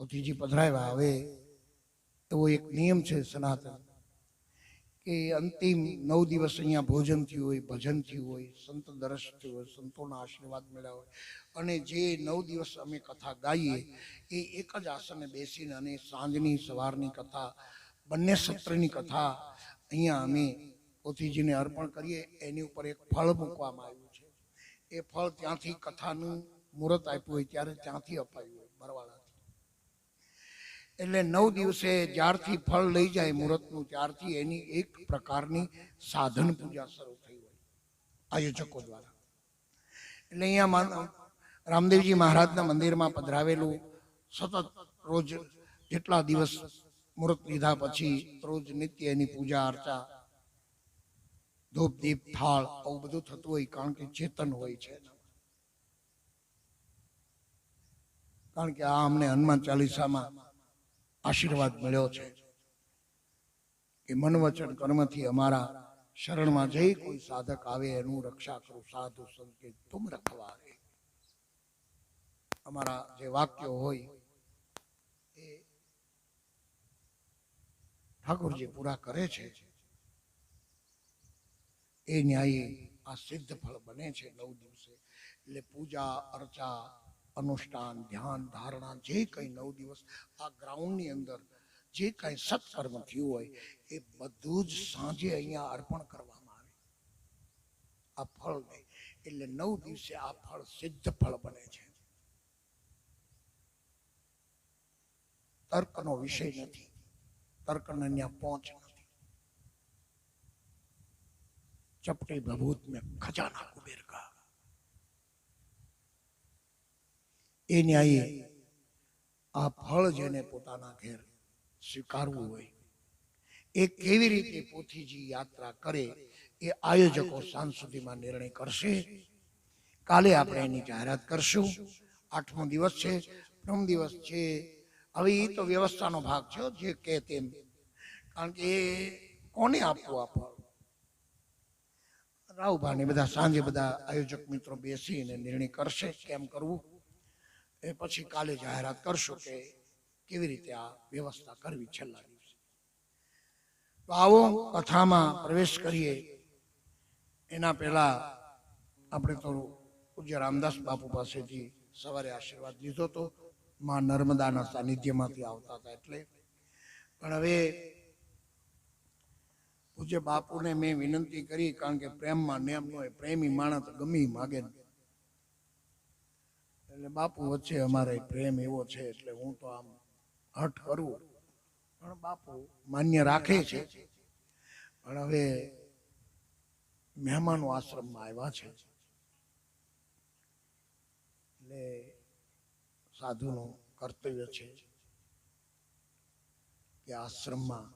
પોથીજી પધરાવ્યા. હવે એવો એક નિયમ છે સનાતન કે અંતિમ 9 દિવસ અહીંયા ભોજન થયું હોય, ભજન થયું હોય, સંત દર્શ થયું હોય, સંતોના આશીર્વાદ મળ્યા હોય, અને જે 9 દિવસ અમે કથા ગાઈએ એ એક જ આસને બેસીને અને સાંજની સવારની કથા બંને સત્રની કથા અહીંયા અમે પોથીજીને અર્પણ કરીએ. એની ઉપર એક ફળ મૂકવામાં આવ્યું છે. એ ફળ ત્યાંથી કથાનું મુહૂર્ત આપ્યું હોય ત્યારે ત્યાંથી અપાયું હોય બરવાળાથી. એટલે 9 દિવસે જ્યારથી ફળ લઈ જાય મુહૂર્તનું ત્યારથી એની એક પ્રકારની સાધન પૂજા શરૂ થઈ હોય આયોજકો દ્વારા. એટલે અહીંયા રામદેવજી મહારાજના મંદિરમાં પધરાવેલું સતત રોજ જેટલા દિવસ મુહૂર્ત લીધા પછી રોજ નિત્ય એની પૂજા અર્ચા, ધૂપ દીપ થાળ આવું બધું થતું હોય. કારણ કે ચેતન હોય છે. કારણ કે આ અમને હનુમાન ચાલીસામાં આશીર્વાદ મળ્યો છે કે મન વચન કર્મથી અમારા શરણમાં જઈ કોઈ સાધક આવે એનું રક્ષા કરું, સાધુ સંકે તુમ રખવારે. અમારા જે વાક્યો હોય એ ઠાકોરજી પૂરા કરે છે. એ ન્યાયી આ સિદ્ધ ફળ બને છે 9 દિવસે. એટલે પૂજા અર્ચા, અનુષ્ઠાન, ધ્યાન, ધારણા જે કંઈ 9 દિવસ આ ગ્રાઉન્ડની અંદર જે કંઈ સત્કર્મ થયું હોય એ બધું જ સાંજે અહીંયા અર્પણ કરવામાં આવે આ ફળને. એટલે 9 દિવસે આ ફળ સિદ્ધ ફળ બને છે. તર્કનો વિષય નથી, તર્કને ત્યાં પહોંચ નથી. ચપટે ભભૂત મેં ખજાના કુબેર કા. એ ન્યાયે આ ફળ જેને પોતાના ઘેર સ્વીકારવું હોય એ કેવી રીતે પોથીજી યાત્રા કરે એ આયોજકો સાંજ સુધીમાં નિર્ણય કરશે. કાલે આપણે એની જાહેરાત કરશું. 8મો દિવસ છે, પ્રથમ દિવસ છે. હવે એ તો વ્યવસ્થાનો ભાગ છે જે કે તેમ. કારણ કે કોને આપવું આ ફળ? રાવભાને બધા સાંજે બધા આયોજક મિત્રો બેસીને નિર્ણય કરશે કેમ કરવું. એ પછી કાલે જાહેરાત કરશો કે કેવી રીતે આ વ્યવસ્થા કરવી છેલ્લા દિવસે. તો આવો કથામાં પ્રવેશ કરીએ. એના પહેલા આપણે તો પૂજ્ય રામદાસ બાપુ પાસેથી સવારે આશીર્વાદ લીધો તો માં નર્મદાના સાનિધ્યમાંથી આવતા હતા એટલે. પણ હવે પૂજ્ય બાપુને મેં વિનંતી કરી, કારણ કે પ્રેમમાં નેમ ન હોય, પ્રેમી માણસ ગમી માગે. એટલે બાપુ વચ્ચે અમારે પ્રેમ એવો છે એટલે હું તો આમ હઠ કરું, પણ બાપુ માન્ય રાખે છે. પણ હવે મહેમાનો આશ્રમમાં આવ્યા છે એટલે સાધુનું કર્તવ્ય છે કે આશ્રમમાં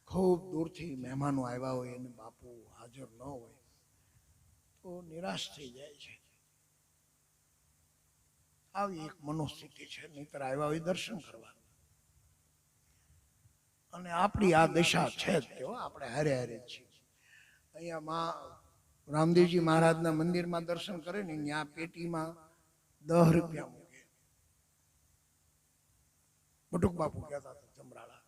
ખૂબ દૂરથી મહેમાનો આવ્યા હોય અને બાપુ હાજર ન હોય તો નિરાશ થઈ જાય છે. આવી એક મનોસ્થિતિ છે. નહીતર આવ્યા હોય દર્શન કરવા. અને આપણી આ દશા છે જ તેઓ આપણે હારે હારે છીએ. અહીંયા માં રામદેવજી મહારાજના મંદિરમાં દર્શન કરે ને ત્યાં પેટીમાં 10 રૂપિયા મૂકે. બટુક બાપુ કહેતા હતા જમરાળા,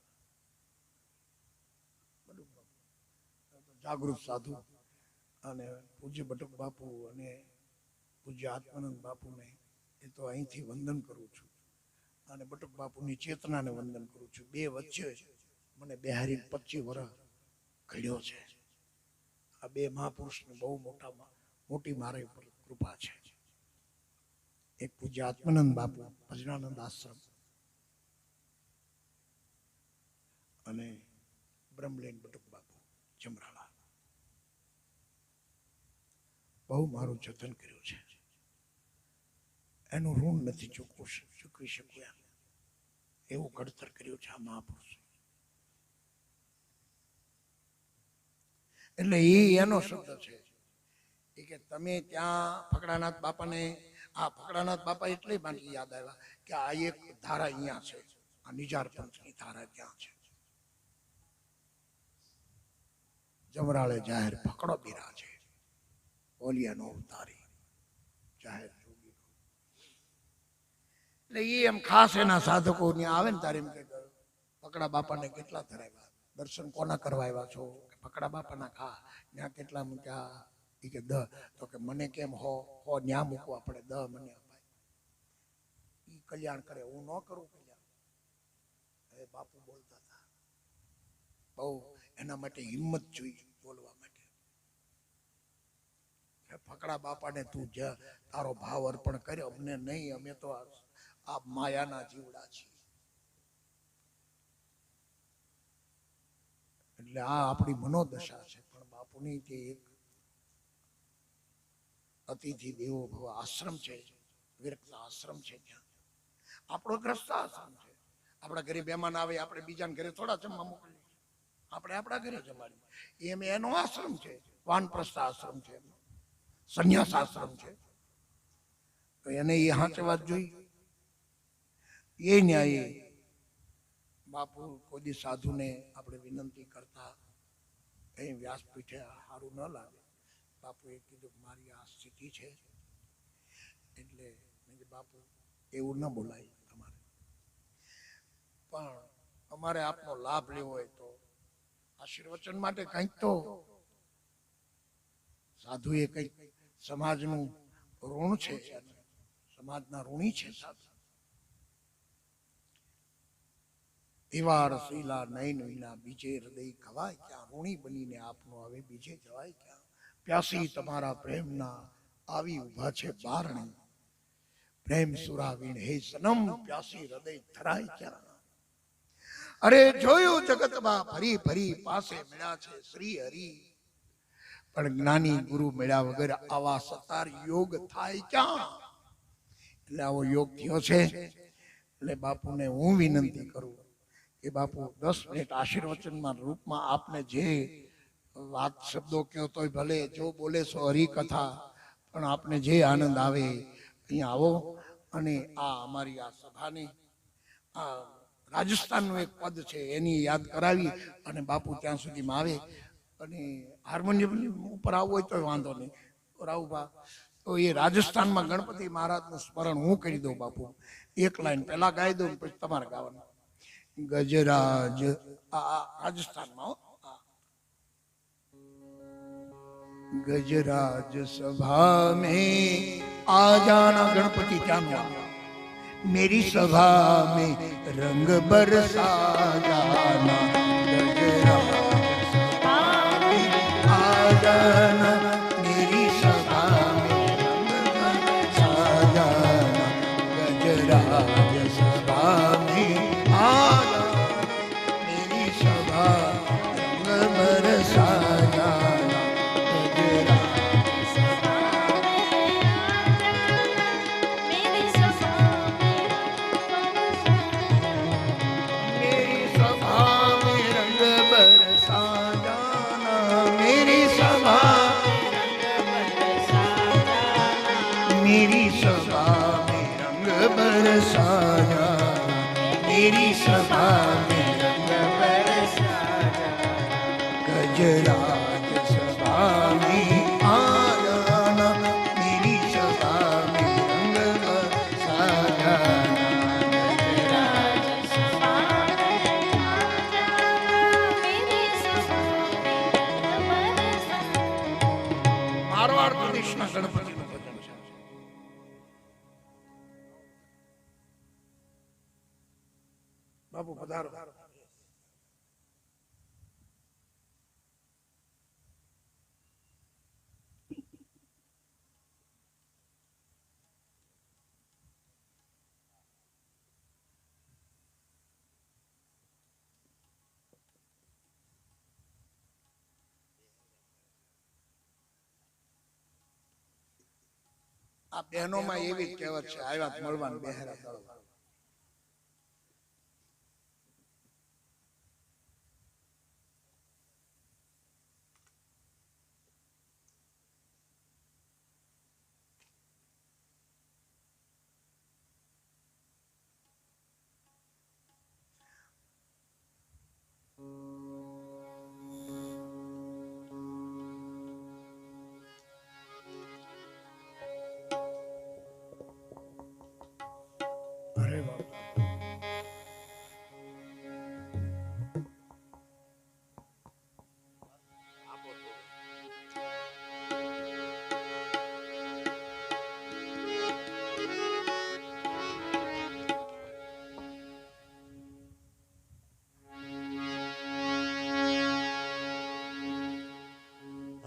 બટુક બાપુ જાગૃત સાધુ અને પૂજ્ય બટુક બાપુ અને પૂજ્ય આત્માનંદ બાપુને એ તો અહીંથી વંદન કરું છું અને બટુક બાપુની ચેતનાને વંદન કરું છું. બે વચ્ચે મને બેહારી 25 વર્ષ ઘડ્યો છે. આ બે મહાપુરુષની બહુ મોટી મારા ઉપર કૃપા છે. એક પૂજ્ય આત્માનંદ બાપુ ભજનાનંદ આશ્રમ અને બ્રહ્મલીન બટુક બાપુ જમરાળા. બહુ મારું જતન કર્યું છે. એનું ઋણ નથી ચૂકવી શકું એવું ઘડતર કર્યું છે આ મહાપુરુષ. એટલે એનો શબ્દ છે કે તમે ત્યાં ફકડાનાથ બાપાને, આ ફકડાનાથ બાપા એટલે મને યાદ આવ્યા કે આ એક ધારા અહીંયા છે, આ નિજાર પંથની ધારા ત્યાં છે. જમરાળે જાહેર ફકડો બિરાજે, ઓલિયાનો અવતારી જાહેર. એ એમ ખાસ એના સાધકો ત્યાં આવે ને તારે એમ કે ફકડા બાપાને કેટલા ધરાવ્યા, દર્શન કોના કરવા આવ્યા છો, ફકડા બાપાના ખા ત્યાં કેટલા મૂક્યા, એ કે 10, તો કે મને કેમ હો ન્યા મૂકવા પડે, 10 મને અપાય. ઈ કલ્યાણ કરે, હું ન કરું કલ્યાણ. હવે બાપુ બોલતા હતા, બહુ એના માટે હિંમત જોઈએ બોલવા માટે. ફકડા બાપાને તું તારો ભાવ અર્પણ કરે, અમને નહીં, અમે તો આ માયાના જીવડા છીએ. એટલે આ આપણી મનોદશા છે. પણ બાપુની તે એક અતિથિ દેવો ભવ આશ્રમ છે, વિરક્ત આશ્રમ છે. ત્યાં આપણો ગ્રસ્ત આશ્રમ છે. આપણા ઘરે મહેમાન આવે, આપણે બીજાના ઘરે થોડા જમવા મોકલીએ, આપણે આપણા ઘરે જમાડીએ. એમ એનો આશ્રમ છે, વાનપ્રસ્થ આશ્રમ છે, સંન્યાસ આશ્રમ છે. તો એને એ હાંચવા જોઈ. એ ન્યાય બાપુ કોઈ સાધુને આપણે વિનંતી કરતા એ વ્યાસપીઠે સારું ન લાગે. બાપુએ કીધું મારી આ સ્થિતિ છે, એટલે બાપુ એવું ન બોલાય તમારે, પણ અમારે આપનો લાભ લેવો હોય તો આશીર્વચન માટે કંઈક તો સાધુએ કંઈક સમાજનું ઋણ છે, સમાજના ઋણી છે સાધુ. એવા રસીલા નયન વિના બીજે હૃદય ખવાય ક્યાં, ઋણી બનીને આપનો હવે બીજે જવાય ક્યાં. પ્યાસી તમારા પ્રેમના આવી ઉભા છે બારણે, પ્રેમ સુરાવીણ હે સનમ પ્યાસી હૃદય ધરાય ક્યાં. અરે જોયું જગતમાં ફરી ફરી પાસે મળ્યા છે શ્રી હરિ, પણ જ્ઞાની ગુરુ મળ્યા વગર આવા સતાર યોગ થાય ક્યાં. એટલે આવો યોગ થયો છે. એટલે બાપુને હું વિનંતી કરું કે બાપુ 10 મિનિટ આશીર્વચનમાં રૂપમાં આપને જે વાત શબ્દો કહો તોય ભલે, જો બોલે સો હરિકથા, પણ આપને જે આનંદ આવે અહીંયા આવો. અને આ અમારી આ સભાને આ રાજસ્થાનનું એક પદ છે એની યાદ કરાવી અને બાપુ ત્યાં સુધીમાં આવે. અને હાર્મોનિયમ ઉપર આવવું હોય તો વાંધો નહીં, રાવભા તો એ રાજસ્થાનમાં ગણપતિ મહારાજનું સ્મરણ હું કરી દઉં. બાપુ એક લાઈન પહેલા ગાઈ દઉં, પછી તમારે ગાવાનું. ગજરાજ રાજસ્થાનમાં गजराज सभा में आ जाना, गणपति क्या मेरी सभा में रंग बरसा जाना, गजराज सभा में आ जाना, मेरी सभा में रंग बरसा जाना, गजराज सभा में आ जाना, मेरी सभा रंग बरसा जाना. मेरी सभा में रंग बरसाया, मेरी सभा में रंग बरसाया, गजराज सभा में आ जाना, मेरी सभा में रंग बरसाया, गजराज सभा में आ जाना, मेरी सभा में रंग बरसाया. मारवाड़ प्रदेशના ગણપતિ બાપુ પધારો. આ બહેનોમાં એવી જ કહેવત છે, આવ્યા મળવાનું બહેરા દળવા.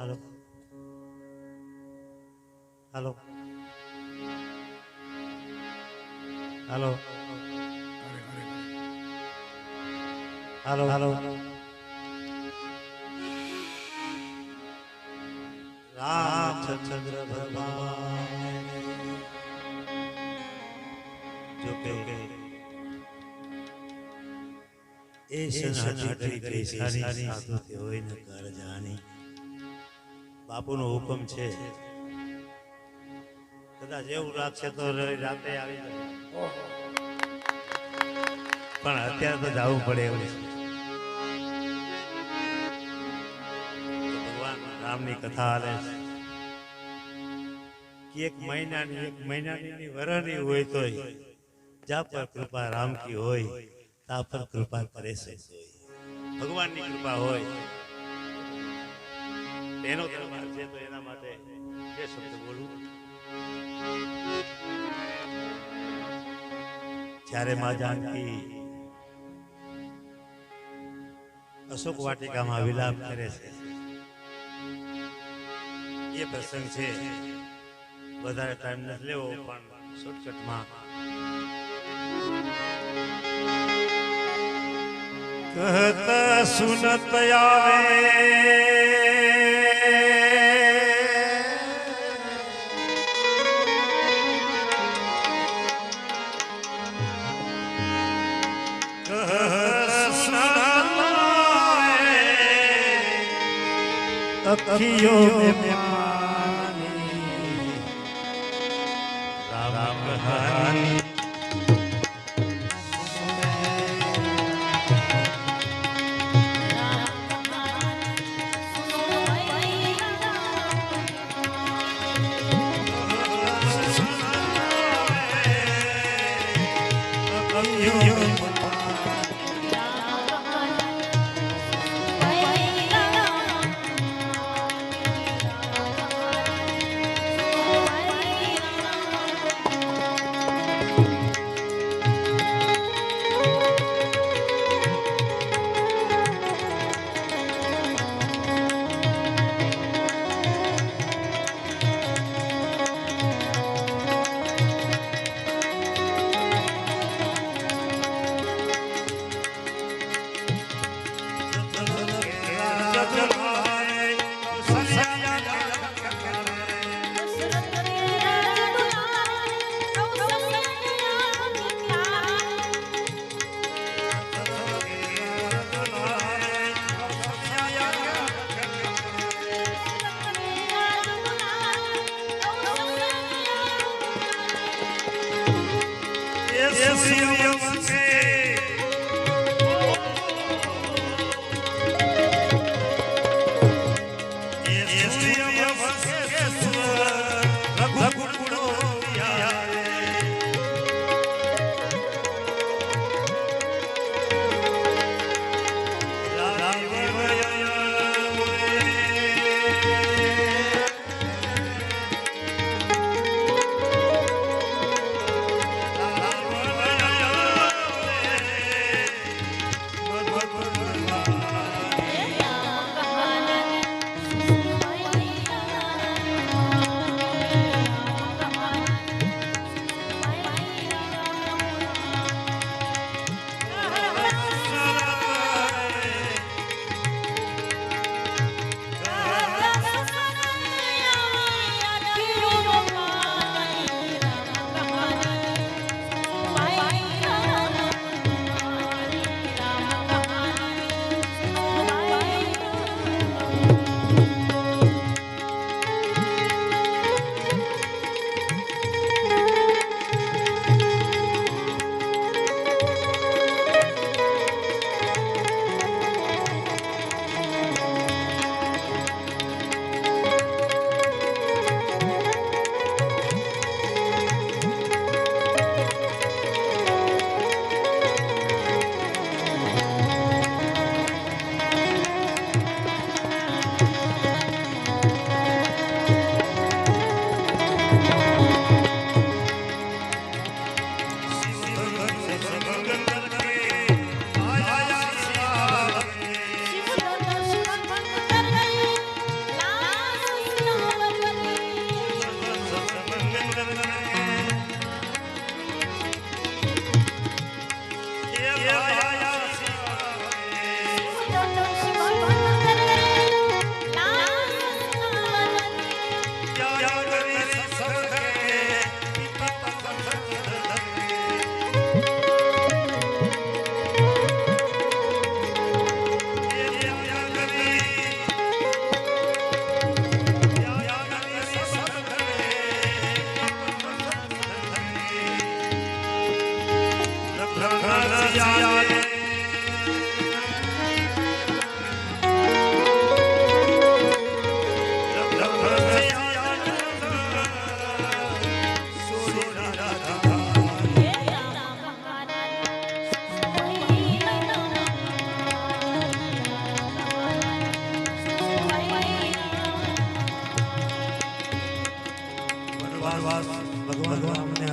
Hello hello hello hello hello Ramchandra भगवान जो के ए सनातनी देशानी साधु ते होय न कर जानी बापूनो हुकम छे कदाच એવું રાખશે તો રાતે આવી જાય પણ અત્યારે તો જવું પડે એવું છે ભગવાન રામની કથા હાલે કે એક મહિનાની વરની હોય તોય જા પર કૃપા રામ की હોય તા પર કૃપા કરે છે ભગવાનની કૃપા હોય તેનો દરબાર છે તો એના માટે જે શબ્દ બોલું જ્યારે માં જાનકી અશોક વાટિકામાં વિલાપ કરે છે એ પ્રસંગ છે વધારે ટાઈમ નથી લેવો પણ શોર્ટકટમાં कहता सुनत आवे अखियों में पानी राम कहानी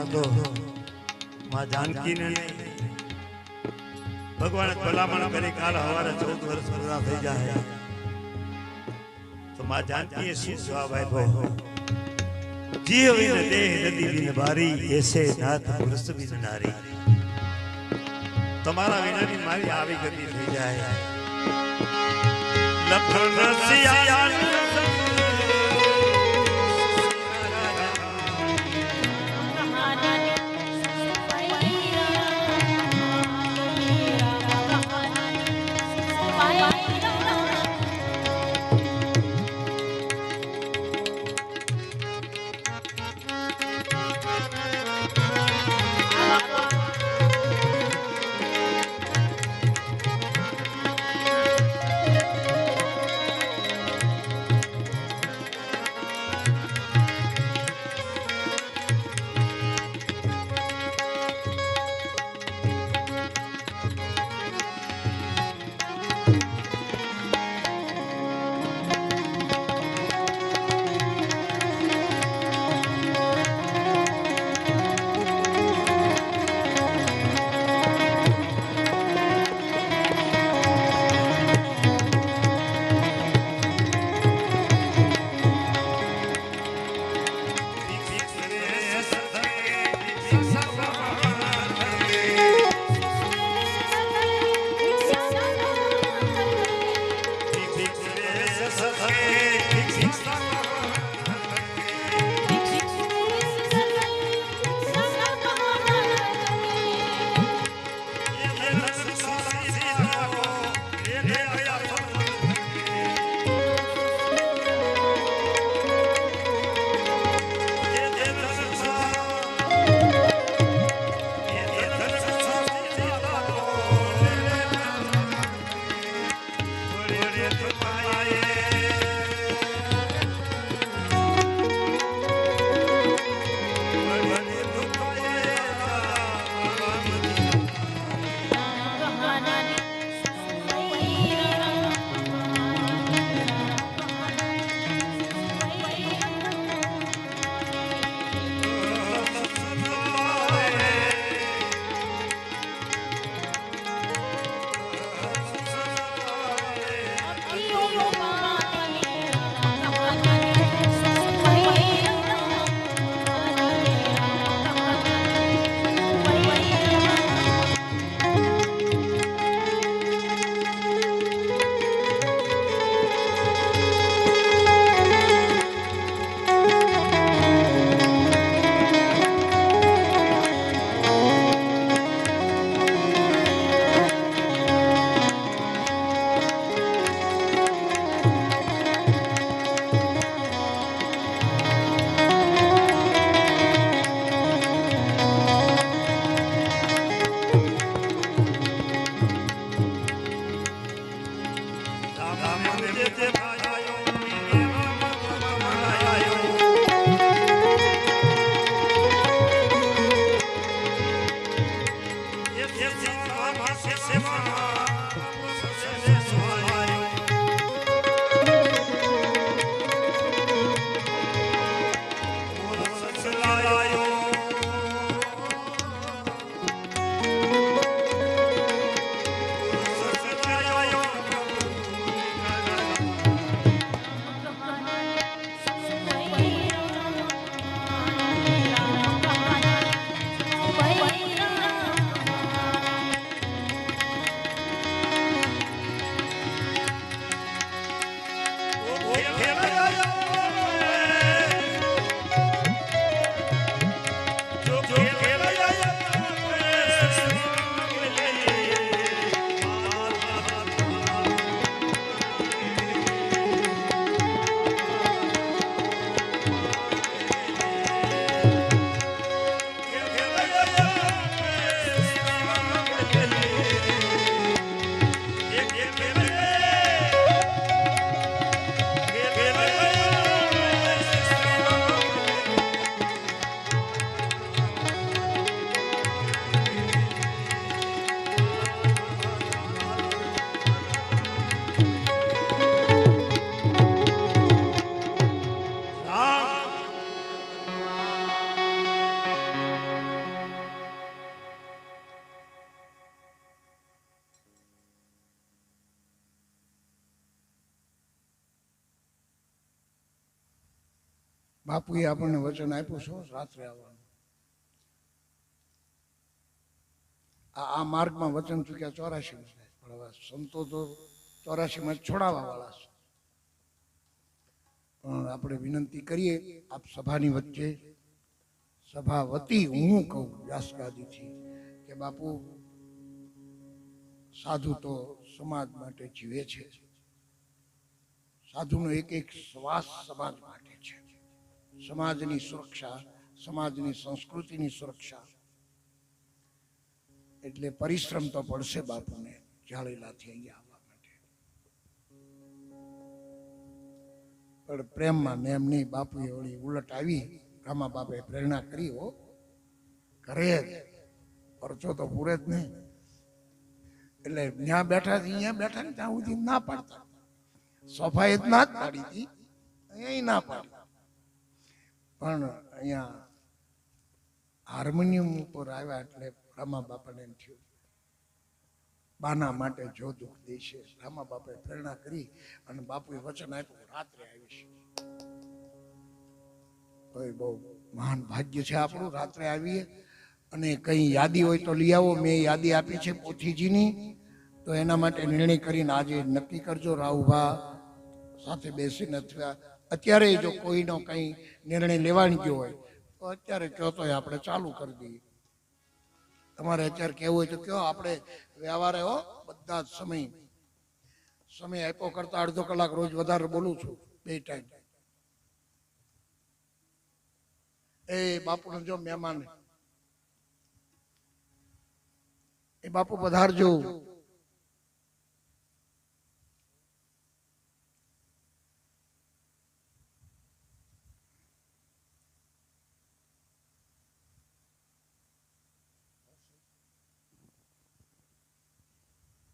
હતો માં જાનકીને નહીં ભગવાને ભલામણ કરી કાલ સવારે 14 વર્ષ પૂરા થઈ જાય તો માં જાનકીએ શું જવાબ આપ્યો જીવ વિન દેહ નદી વિન બારી એસે નાથ પુરુષ વિન નારી તમારા વિનાની મારી આવી ગતિ થઈ જાય લખન સિયા બાપુએ આપણને વચન આપ્યું છે રાત્રે આવવાનું. આ માર્ગમાં વચન ચૂક્યા 84 પણ હવે સંતો તો 84 છોડાવવા વાળા છે. પણ આપણે વિનંતી કરીએ આપ સભાની વચ્ચે, સભા વતી હું કહું વ્યાસગાદીથી કે બાપુ સાધુ તો સમાજ માટે જીવે છે. સાધુનો એક એક શ્વાસ સમાજ માટે છે. સમાજની સુરક્ષા, સમાજની સંસ્કૃતિની સુરક્ષા. એટલે પરિશ્રમ તો પડશે બાપુને જાળેલાથી અહીંયા આવવા માટે. પણ પ્રેમમાં ને એમ નહીં, બાપુએ વળી ઉલટ આવી રામા બાપે પ્રેરણા કરી. હો કરે જ, પરચો તો પૂરે જ નહીં. એટલે ત્યાં બેઠા અહીંયા બેઠા ને ત્યાં સુધી ના પાડતા, સફાઈ જ ના જ પાડી હતી, અહીંયા ના પાડી. પણ અહીંયા હાર્મોનિયમ ઉપર આવ્યા એટલે રામા બાપાને એમ થયું બાના માટે જો દુઃખ દેશે. રામા બાપાએ પ્રેરણા કરી અને બાપુએ વચન આપ્યું રાત્રે આવીશ. તો એ બહુ મહાન ભાગ્ય છે આપણું, રાત્રે આવીએ. અને કઈ યાદી હોય તો લઈ આવો. મેં યાદી આપી છે પોથીજીની, તો એના માટે નિર્ણય કરીને આજે નક્કી કરજો. રાહુભા સાથે બેસીને અથવા અત્યારે જો કોઈનો કંઈ નિર્ણય લેવાની ગયો હોય તો અત્યારે કહો તો આપણે ચાલુ કરી દઈએ. તમારે અત્યારે કહેવું હોય તો કહો, આપણે વ્યવહારે હો બધા જ સમય આપ્યો કરતા અડધો કલાક રોજ વધારે બોલું છું 2 ટાઈમ. એ બાપુને જો મહેમાન, એ બાપુ પધારજો.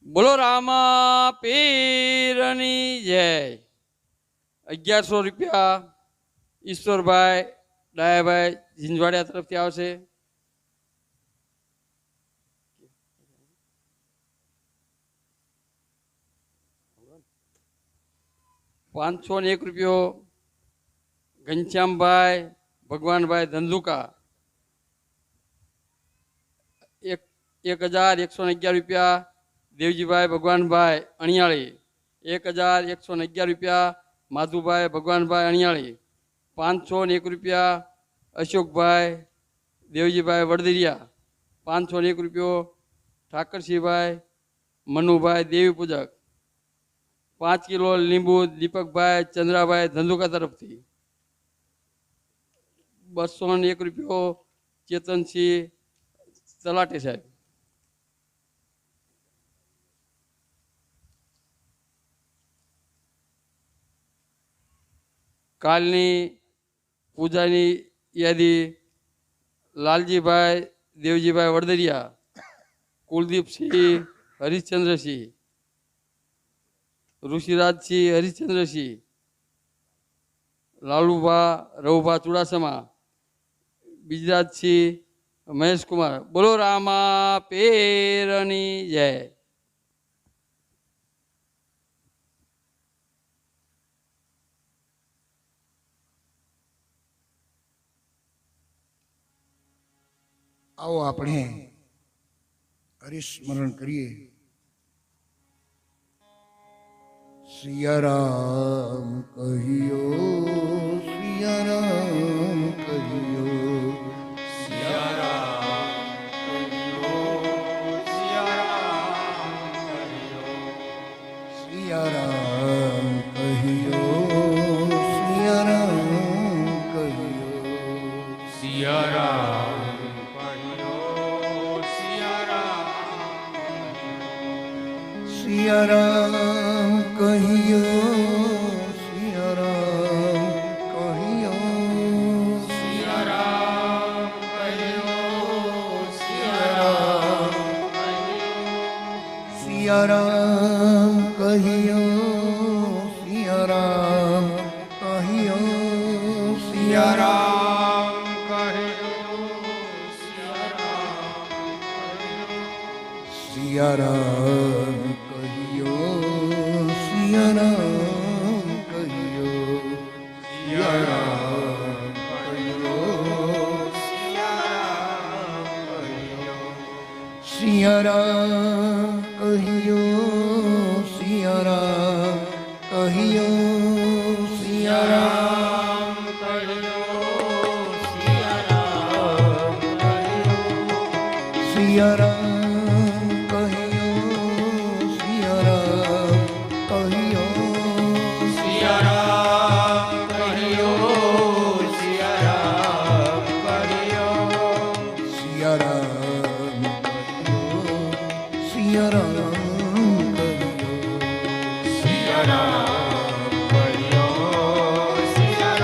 બોલો રામા પીરની જય. 1100 રૂપિયા ઈશ્વરભાઈ ડાયાભાઈ ઝીંઝવાડિયા તરફથી આવશે. ₹501 ઘનશ્યામભાઈ ભગવાનભાઈ ધંધુકા. 1111 દેવજીભાઈ ભગવાનભાઈ અણિયાળી. 1111 માધુભાઈ ભગવાનભાઈ અણિયાળી. ₹501 અશોકભાઈ દેવજીભાઈ વડદરિયા. ₹501 ઠાકરસિંહભાઈ મનુભાઈ દેવી પૂજક. 5 કિલો લીંબુ દીપકભાઈ ચંદ્રાભાઈ ધંધુકા તરફથી. ₹201 ચેતનસિંહ તલાટી સાહેબ. કાલની પૂજાની યાદી લાલજીભાઈ દેવજીભાઈ વડદરિયા, કુલદીપસિંહ હરિશ્ચંદ્રસિંહ, ઋષિરાજસિંહ હરિશ્ચંદ્રસિંહ, લાલુભા રવુભા ચુડાસમા, બીજરાજસિંહ મહેશકુમાર. બોલો રામા પેરની જય. આવો આપણે હરિસ્મરણ કરીએ. સિયારામ કહિયો, સિયારામ કહિયો, સિયારામ સિયારામ કહિયો, સિયારામ કહિયો, સિયારામ સિયારામ કહિયો, સિયારામ કહિયો, સિયારામ કહિયો, સિયારામ સિયારામ કહિયો, સિયારામ કહિયો, સિયારામ સિયારામ કહિયો, સિયારામ કહિયો, સિયારામ સિયારામ કહ્યું સિયારામ કહ્યું સિયારામ સિયારામ કહ્યું સિયારામ કહ્યું સિયારામ કહ્યું સિયારામ કહ્યું સિયારામ કહ્યું સિયારામ કહ્યું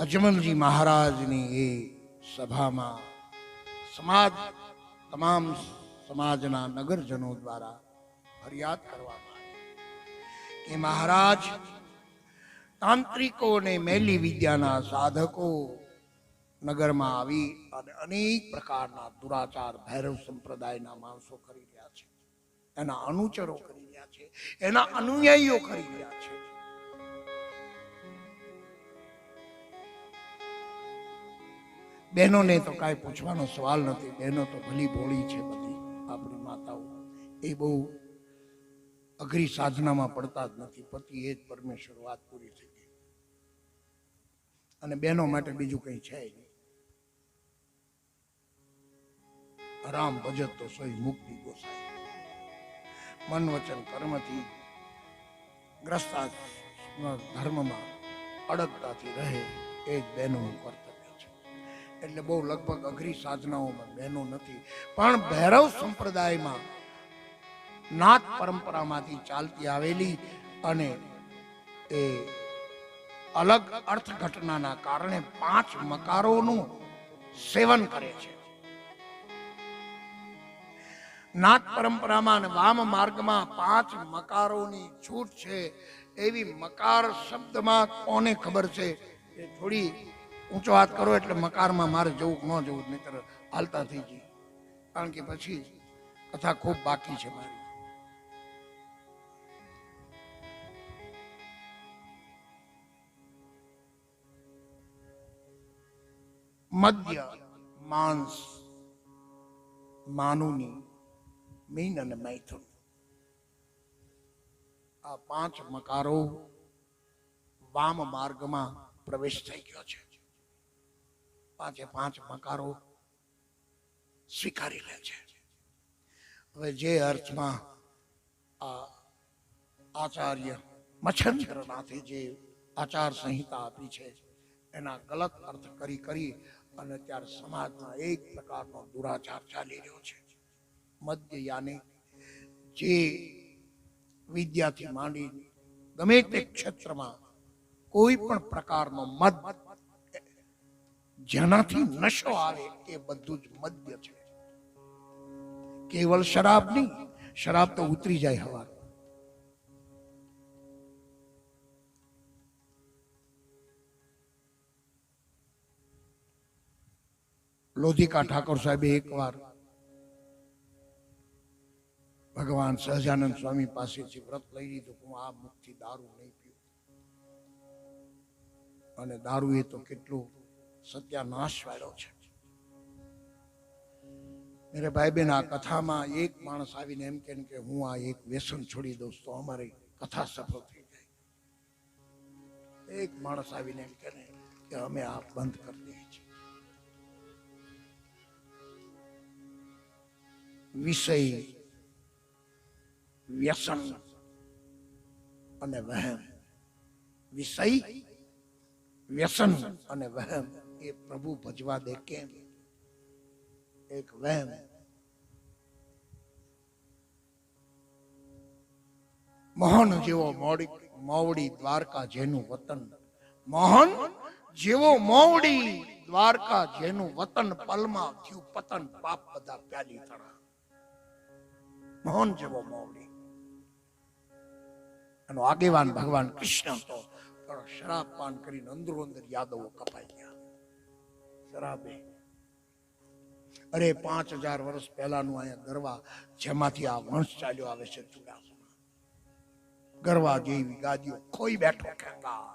અજમલજી મહારાજની એ સભામાં તમામ સમાજના નગરજનો દ્વારા ફરિયાદ કરવામાં આવી કે મહારાજ તાંત્રિકો અને મેલી વિદ્યાના સાધકો નગરમાં આવી અને અનેક પ્રકારના દુરાચાર ભૈરવ સંપ્રદાયના માણસો કરી રહ્યા છે, એના અનુચરો કરી રહ્યા છે, એના અનુયાયીઓ કરી રહ્યા છે. બહેનોને તો કાંઈ પૂછવાનો સવાલ નથી. બહેનો તો ભલી ભોળી છે બધી આપણી માતાઓ. એ બહુ અઘરી સાધનામાં પડતા જ નથી. પતિ એ જ પરમેશ્વર, વાત પૂરી થઈ ગઈ. અને બહેનો માટે બીજું કંઈ છે નહીં. રામ ભજત તો સોઈ મુક્તિ ગોસાઈ. મન વચન કર્મથી ગ્રસ્તા ધર્મમાં અડગતાથી રહે એ જ બહેનોનું કર્તવ્ય. એટલે બહુ લગભગ અઘરી સાધનાઓમાં બહેનો નથી. પણ ભૈરવ સંપ્રદાયમાં નાથ પરંપરામાંથી ચાલતી આવેલી અને એ અલગ અર્થઘટનાના કારણે 5 મકારોનું સેવન કરે છે. નાથ પરંપરામાં અને વામ માર્ગમાં 5 મકારોની છૂટ છે. એવી મકાર શબ્દમાં કોને ખબર છે? એ થોડી ઊંચો હાથ કરો એટલે મકારમાં મારે જવું ન જવું, નહીતર હાલતા થઈ જઈએ. કારણ કે પછી કથા ખૂબ બાકી છે મારી. મદ્ય, માંસ, માનુની, મીન અને મૈથુન, આ 5 મકારો વામ માર્ગમાં પ્રવેશ થઈ ગયો છે. 5 મકારો સ્વીકારી લે છે. હવે જે અર્થમાં આ આચાર્ય મચ્છન્દ્રનાથે જે આચાર સંહિતા આપી છે એના ગલત અર્થ કરી અને ત્યારે સમાજમાં એક પ્રકારનો દુરાચાર ચાલી રહ્યો છે. મદ્ય યાની જે વિદ્યાથી માંડી ગમે તે ક્ષેત્રમાં કોઈ પણ પ્રકારનો મદ જેનાથી નશો આવે એ બધું જ મદ્ય છે. કેવલ શરાબ નહીં, શરાબ તો ઉતરી જાય હવા. લોધિકા ઠાકોર સાહેબે એકવાર ભગવાન સહજાનંદ સ્વામી પાસેથી વ્રત લઈ લીધું કે હું આ મુખથી દારૂ નહીં પીવું. અને દારૂ એ તો કેટલું સત્યાનાશ વાળો છે. મેરે ભાઈ બહેન, આ કથામાં એક માણસ આવીને એમ કે હું આ એક વ્યસન છોડી દઉં તો અમારી કથા સફળ થઈ જાય. એક માણસ આવીને એમ કે અમે આ બંધ કરી દઈએ છીએ. વિષય, વ્યસન અને વહેમ. વિષય, વ્યસન અને વહેમ એ પ્રભુ ભજવા દે કેમ? એક વહેમ. મોહન જેવો મોવડી દ્વારકા જેનું વતન. મોહન જેવો મોવડી દ્વારકા જેનું વતન, પલમાં થયું પતન, પાપ બધા પ્યાલી તણા. મોહન જેવો મોવડી. એનો આગેવાન ભગવાન કૃષ્ણ હતો, પણ શરાબ પાન કરીને અંદરો અંદર યાદવો કપાઈ ગયા. જરા બે. અરે 5000 વર્ષ પહેલાનું અહીંયા ગરવા, જેમાંથી આ વંશ ચાલ્યો આવે છે ચુડાસમા. ગરવા જેવી ગાદીઓ ખોઈ બેઠો ખેંગા.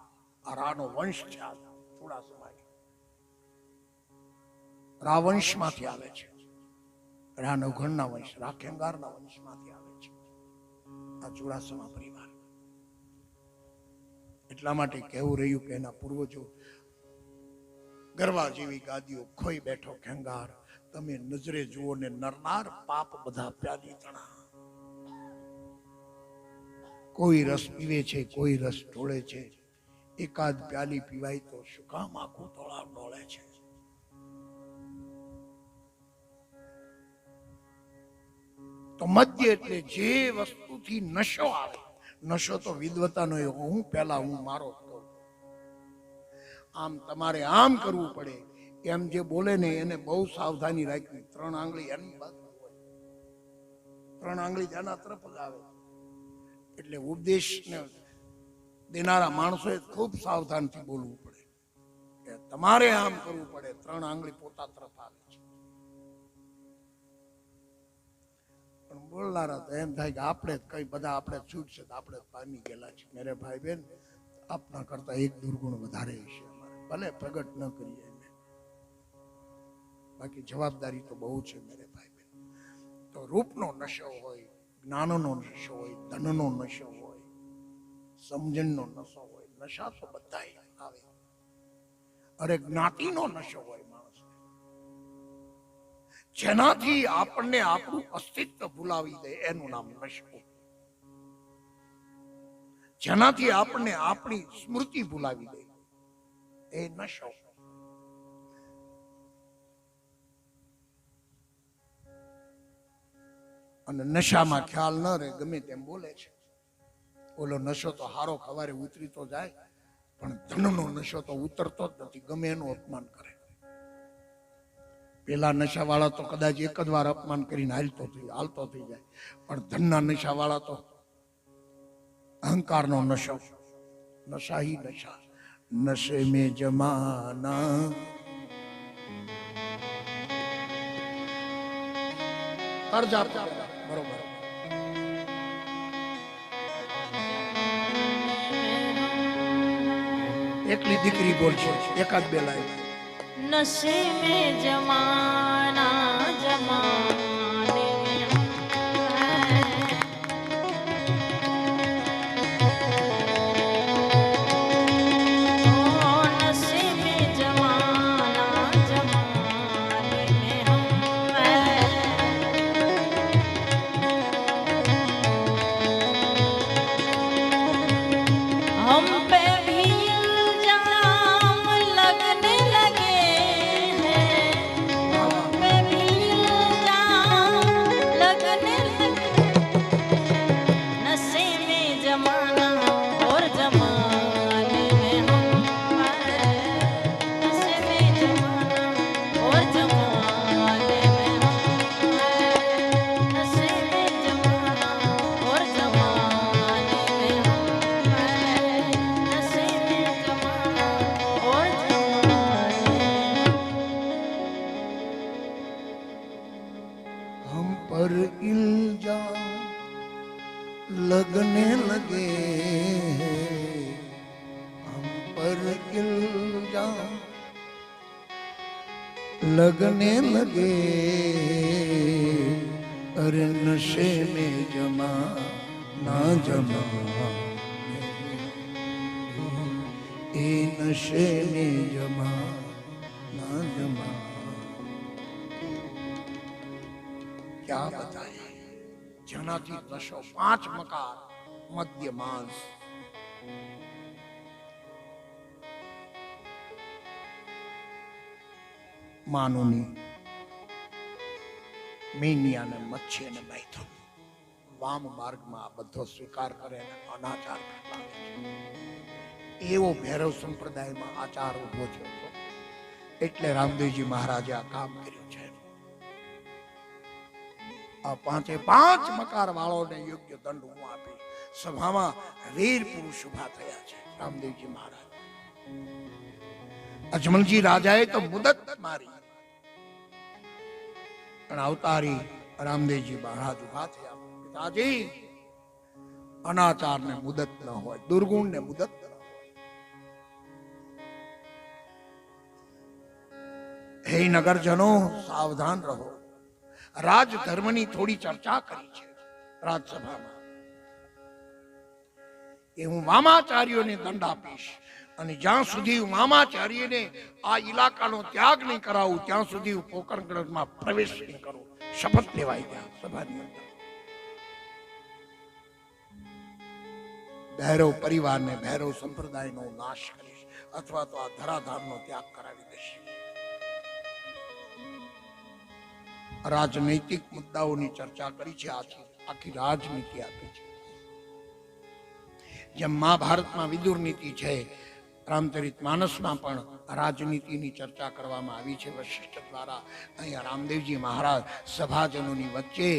આ રાનો વંશ છે આ ચુડાસમા. રાવંશમાંથી આવે છે. રાનવઘણના વંશ, રાખેંગારના વંશમાંથી આવે છે આ ચુડાસમા પરિવાર. એટલા માટે કહેવું રહ્યું કે એના પૂર્વજો ગરવા જેવી ગાદીઓ ખોઈ બેઠો ખેંગાર. તમે નજરે જુઓ ને નરનાર પાપ બધા પ્યાલી તણા. કોઈ રસ પીવે છે, કોઈ રસ ઢોળે છે. એકાદ પ્યાલી પીવાય તો શું કામ આખું તળાવ ડોળે છે. તો મદ્ય એટલે જે વસ્તુથી નશો આવે. નશો તો વિદ્વતાનો હું પહેલા હું મારો તો આમ તમારે આમ કરવું પડે. એમ જે બોલે ને એને બહુ સાવધાની રાખવી. 3 આંગળી એની બાજુ હોય, 3 આંગળી તેના તરફ જ આવે. એટલે ઉપદેશને દેનારા માણસોએ ખૂબ સાવધાનથી બોલવું પડે કે તમારે આમ કરવું પડે. 3 આંગળી પોતા તરફ આવે છે. પણ બોલનારા તો એમ થાય કે આપણે જ કઈ બધા આપણે છૂટ છે, આપણે જ પામી ગયેલા છે. મેરે ભાઈ બેન, આપના કરતા 1 દુર્ગુણ વધારે છે અમારે. ભલે પ્રગટ ન કરીએ એને, બાકી જવાબદારી તો બહુ છે મેરે ભાઈ બેન. તો રૂપનો નશો હોય, જ્ઞાનનો નશો હોય, ધનનો નશો હોય, સમજણનો નશો હોય. નશા તો બધા આવે. અરે જ્ઞાતિનો નશો હોય માણસને, જેનાથી આપણને આપણું અસ્તિત્વ ભૂલાવી દે એનું નામ નશો. જેનાથી આપણને આપણી સ્મૃતિ ભૂલાવી દે એ નશો. અને નશામાં ખ્યાલ ન રહે, ગમે તેમ બોલે છે. ઓલો નશો તો હારો ખવારે ઉતરી તો જાય, પણ ધનનો નશો તો ઉતરતો જ નથી. ગમે એનું અપમાન કરે. પેલા નશાવાળા તો કદાચ એક જ વાર અપમાન કરીને હાલતો થઈ જાય, પણ ધનના નશાવાળા તો અહંકારનો નશો. નશા હી નશા, નशे में जमाना. કરજા બરોબર. એકલી દીકરી બોલશે, એકાદ બે લાઈન. नशे में जमाना जमाने में ओ नशे में जमाना जमाने में हम पे भी इल्जाम लगने लगे हैं, हम पे भी इल्जाम लगने लगे। नशे में जमाना और जमाने में हम हैं, नशे में जमाना और जमाने में हम हैं, नशे में जमाना और जमाने में हम हैं, नशे में जमाना और जमाने। हम पर इल्जाम लगने लगे हैं, हम पर इल्जाम लगने लगे. अरे नशे में जमा ना जमा, ए नशे में जमा ना जमा. क्या बताए જેનાથી નશો. 5 મકાર, મદ્ય, માંસ. માનુની મેનિયાને મચ્છીને બાંધ્યો. વામ માર્ગમાં આ બધો સ્વીકાર કરે અને અનાચાર ફેલાવે છે. એવો ભૈરવ સંપ્રદાયમાં આચાર ઉભો થયો. એટલે રામદેવજી મહારાજે આ કામ કર્યું છે. આ 5 મકાર વાળોને યોગ્ય દંડ હું આપી. સભામાં વીર પુરુષ ઉભા થયા છે. રામદેવજી મહારાજ અજમલજી રાજાએ તો મુદત મારી, પણ અવતારી રામદેવજી મહારાજ ઉભા થયા. પિતાજી, અનાચારને મુદત ન હોય, દુર્ગુણને મુદત ન હોય. હે નગરજનો, સાવધાન રહો. રાજધર્મની થોડી ચર્ચા કરી છે રાજસભામાં કે હું વામાચાર્યોને દંડ આપીશ, અને જ્યાં સુધી હું વામાચાર્યને આ ઇલાકાનો ત્યાગ નહીં કરાવું ત્યાં સુધી હું પોકરણગઢમાં પ્રવેશ નહીં કરું. શપથ લેવાઈ ગયા સભાની અંદર. ભૈરવ પરિવારને, ભૈરવ સંપ્રદાયનો નાશ કરીશ, અથવા તો આ ધરાધામનો ત્યાગ કરાવી દઈશ. રાજનૈતિક મુદ્દાઓની ચર્ચા કરી છે, આખી રાજનીતિ આપી છે. જેમ મહાભારતમાં વિદુર નીતિ છે, રામચરિત માનસમાં પણ રાજનીતિની ચર્ચા કરવામાં આવી છે વશિષ્ઠ દ્વારા. અહીંયા રામદેવજી મહારાજ સભાજનોની વચ્ચે,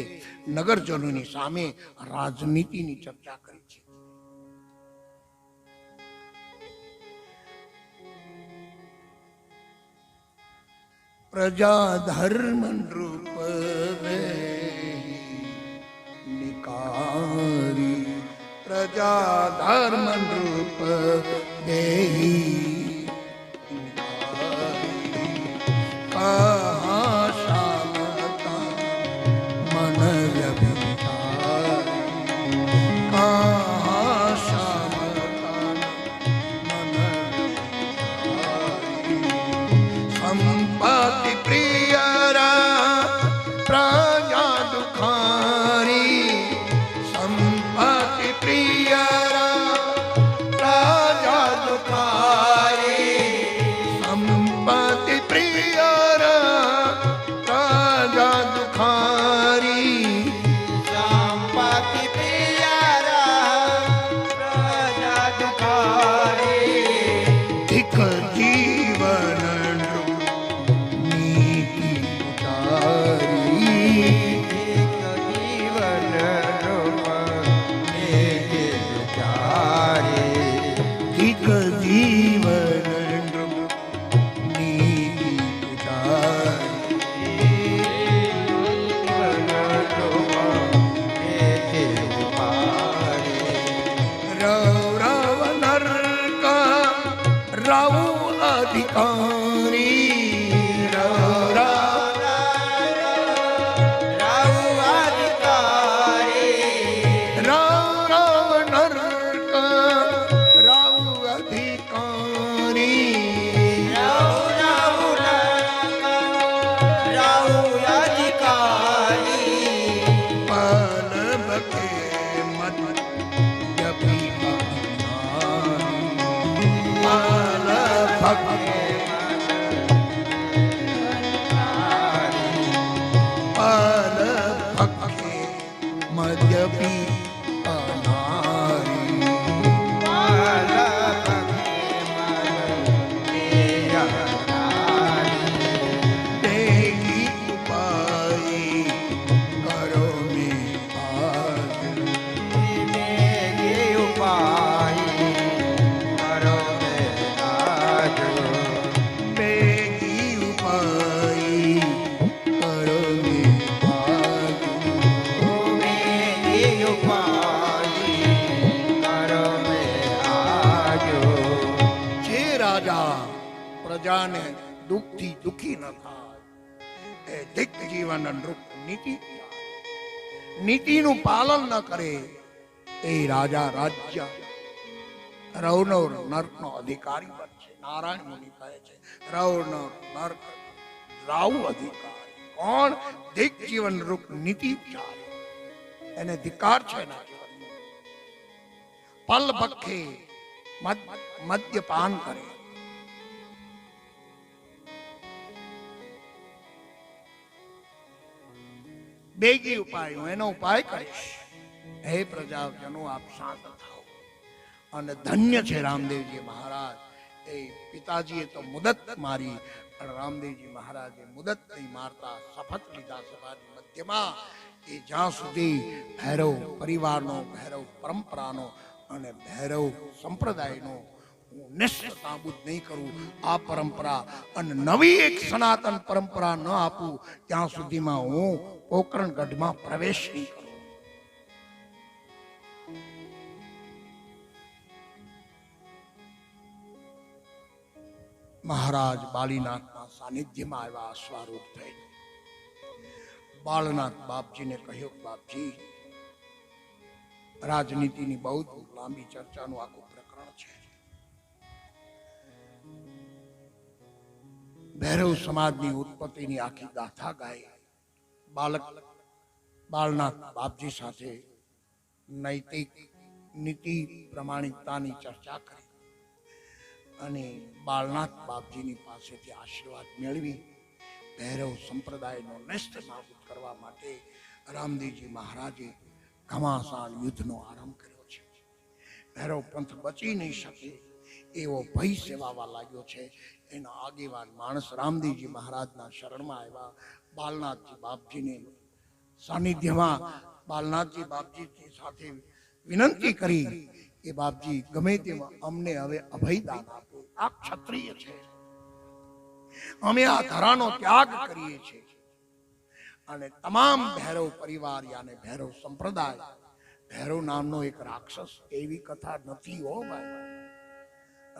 નગરજનોની સામે રાજનીતિની ચર્ચા કરી છે. પ્રજા ધર્મ રૂપ નિકારી, પ્રજા ધર્મ રૂપ દેહી કહા શામતા મન વ્યભિચારી, કહા શામતા મન વ્યભિચારી. સંપત્તિ પ્રિયરા પ્રજા દુખારી, સંપત્તિ પ્રિયરા પ્રજા દુખારી, સંપત્તિ પ્રિયરા પ્રજા દુખારી, સંપત્તિ પ્રિયરા પ્રજા દુખારી. ધિક જીવન નીતિ ઉતારી, ધિક જીવન નીતિ ઉતારી. રવ રવ નરક રવ અધિકારી, રવ રવ રવ નરક રવ અધિકારી, પલ બકે મત જપી પલ ભકે પલ ભકે મદ્યપી અનારી, દેહી ઉપાય કરો મે આજ, દેહી ઉપાય કરો મે આજ. જે રાજા પ્રજાને દુઃખથી દુઃખી ન થાય એ ધિક જીવન નૃપ નીતિ, નીતિનું પાલન ન કરે એ રાજા રાજ્ય રવનવ નર્કનો અધિકારી બનશે. નારાયણ મુનિ કહે છે રવનવ નર્ક રાવ અધિકારી. કોણ? ધિક જીવન રૂપ નીતિ ચાલે, એને ધિકાર છે એના જીવનમાં. પલ ભખે મદ્યપાન કરે, બેગી ઉપાય, હું એનો ઉપાય કરીશ. હે પ્રજાજનો, આપ શાંત થાઓ. અને ધન્ય છે રામદેવજી મહારાજ. એ પિતાજીએ તો મુદત મારી, પણ રામદેવજી મહારાજે મુદત નહીં મારતા શપથ લીધા સભાની મધ્યમાં કે જ્યાં સુધી ભૈરવ પરિવારનો, ભૈરવ પરંપરાનો અને ભૈરવ સંપ્રદાયનો હું નિષ્ઠ નાબૂદ નહીં કરું આ પરંપરા અને નવી એક સનાતન પરંપરા ન આપું ત્યાં સુધીમાં હું પોકરણ ગઢમાં પ્રવેશ નહીં કરું. મહારાજ બાલીનાથના સાનિધ્યમાં આવ્યા અશ્વારૂઢ થઈ. બાળનાથ બાપજીને કહ્યું, બાપજી, રાજનીતિની બહુ લાંબી ચર્ચાનું આખું પ્રકરણ છે. ભૈરવ સમાજની ઉત્પત્તિની આખી ગાથા ગાઈ. બાળનાથ બાપજી સાથે નૈતિક નીતિ પ્રમાણિકતાની ચર્ચા કરી અને બાળનાથ બાપજીની પાસેથી આશીર્વાદ મેળવી ભૈરવ સંપ્રદાયનો નષ્ટ નાબૂદ કરવા માટે રામદેવજી મહારાજે ઘમાસાન યુદ્ધનો આરંભ કર્યો છે. ભૈરવ પંથ બચી નહીં શકે એવો ભય સેવાવા લાગ્યો છે. એના આગેવાન માણસ રામદેવજી મહારાજના શરણમાં આવ્યા. બાલનાથજી બાપજીને સાનિધ્યમાં બાલનાથજી બાપજી સાથે વિનંતી કરી કે બાપજી ગમે તેમાં અમને હવે અભયદાન આપો. આ ક્ષત્રિય છે, અમે આ ધરાનો ત્યાગ કરીએ છીએ અને તમામ ભૈરવ પરિવાર યાને ભૈરવ સંપ્રદાય, ભૈરવ નામનો એક રાક્ષસ, એવી કથા નથી હો ભાઈ.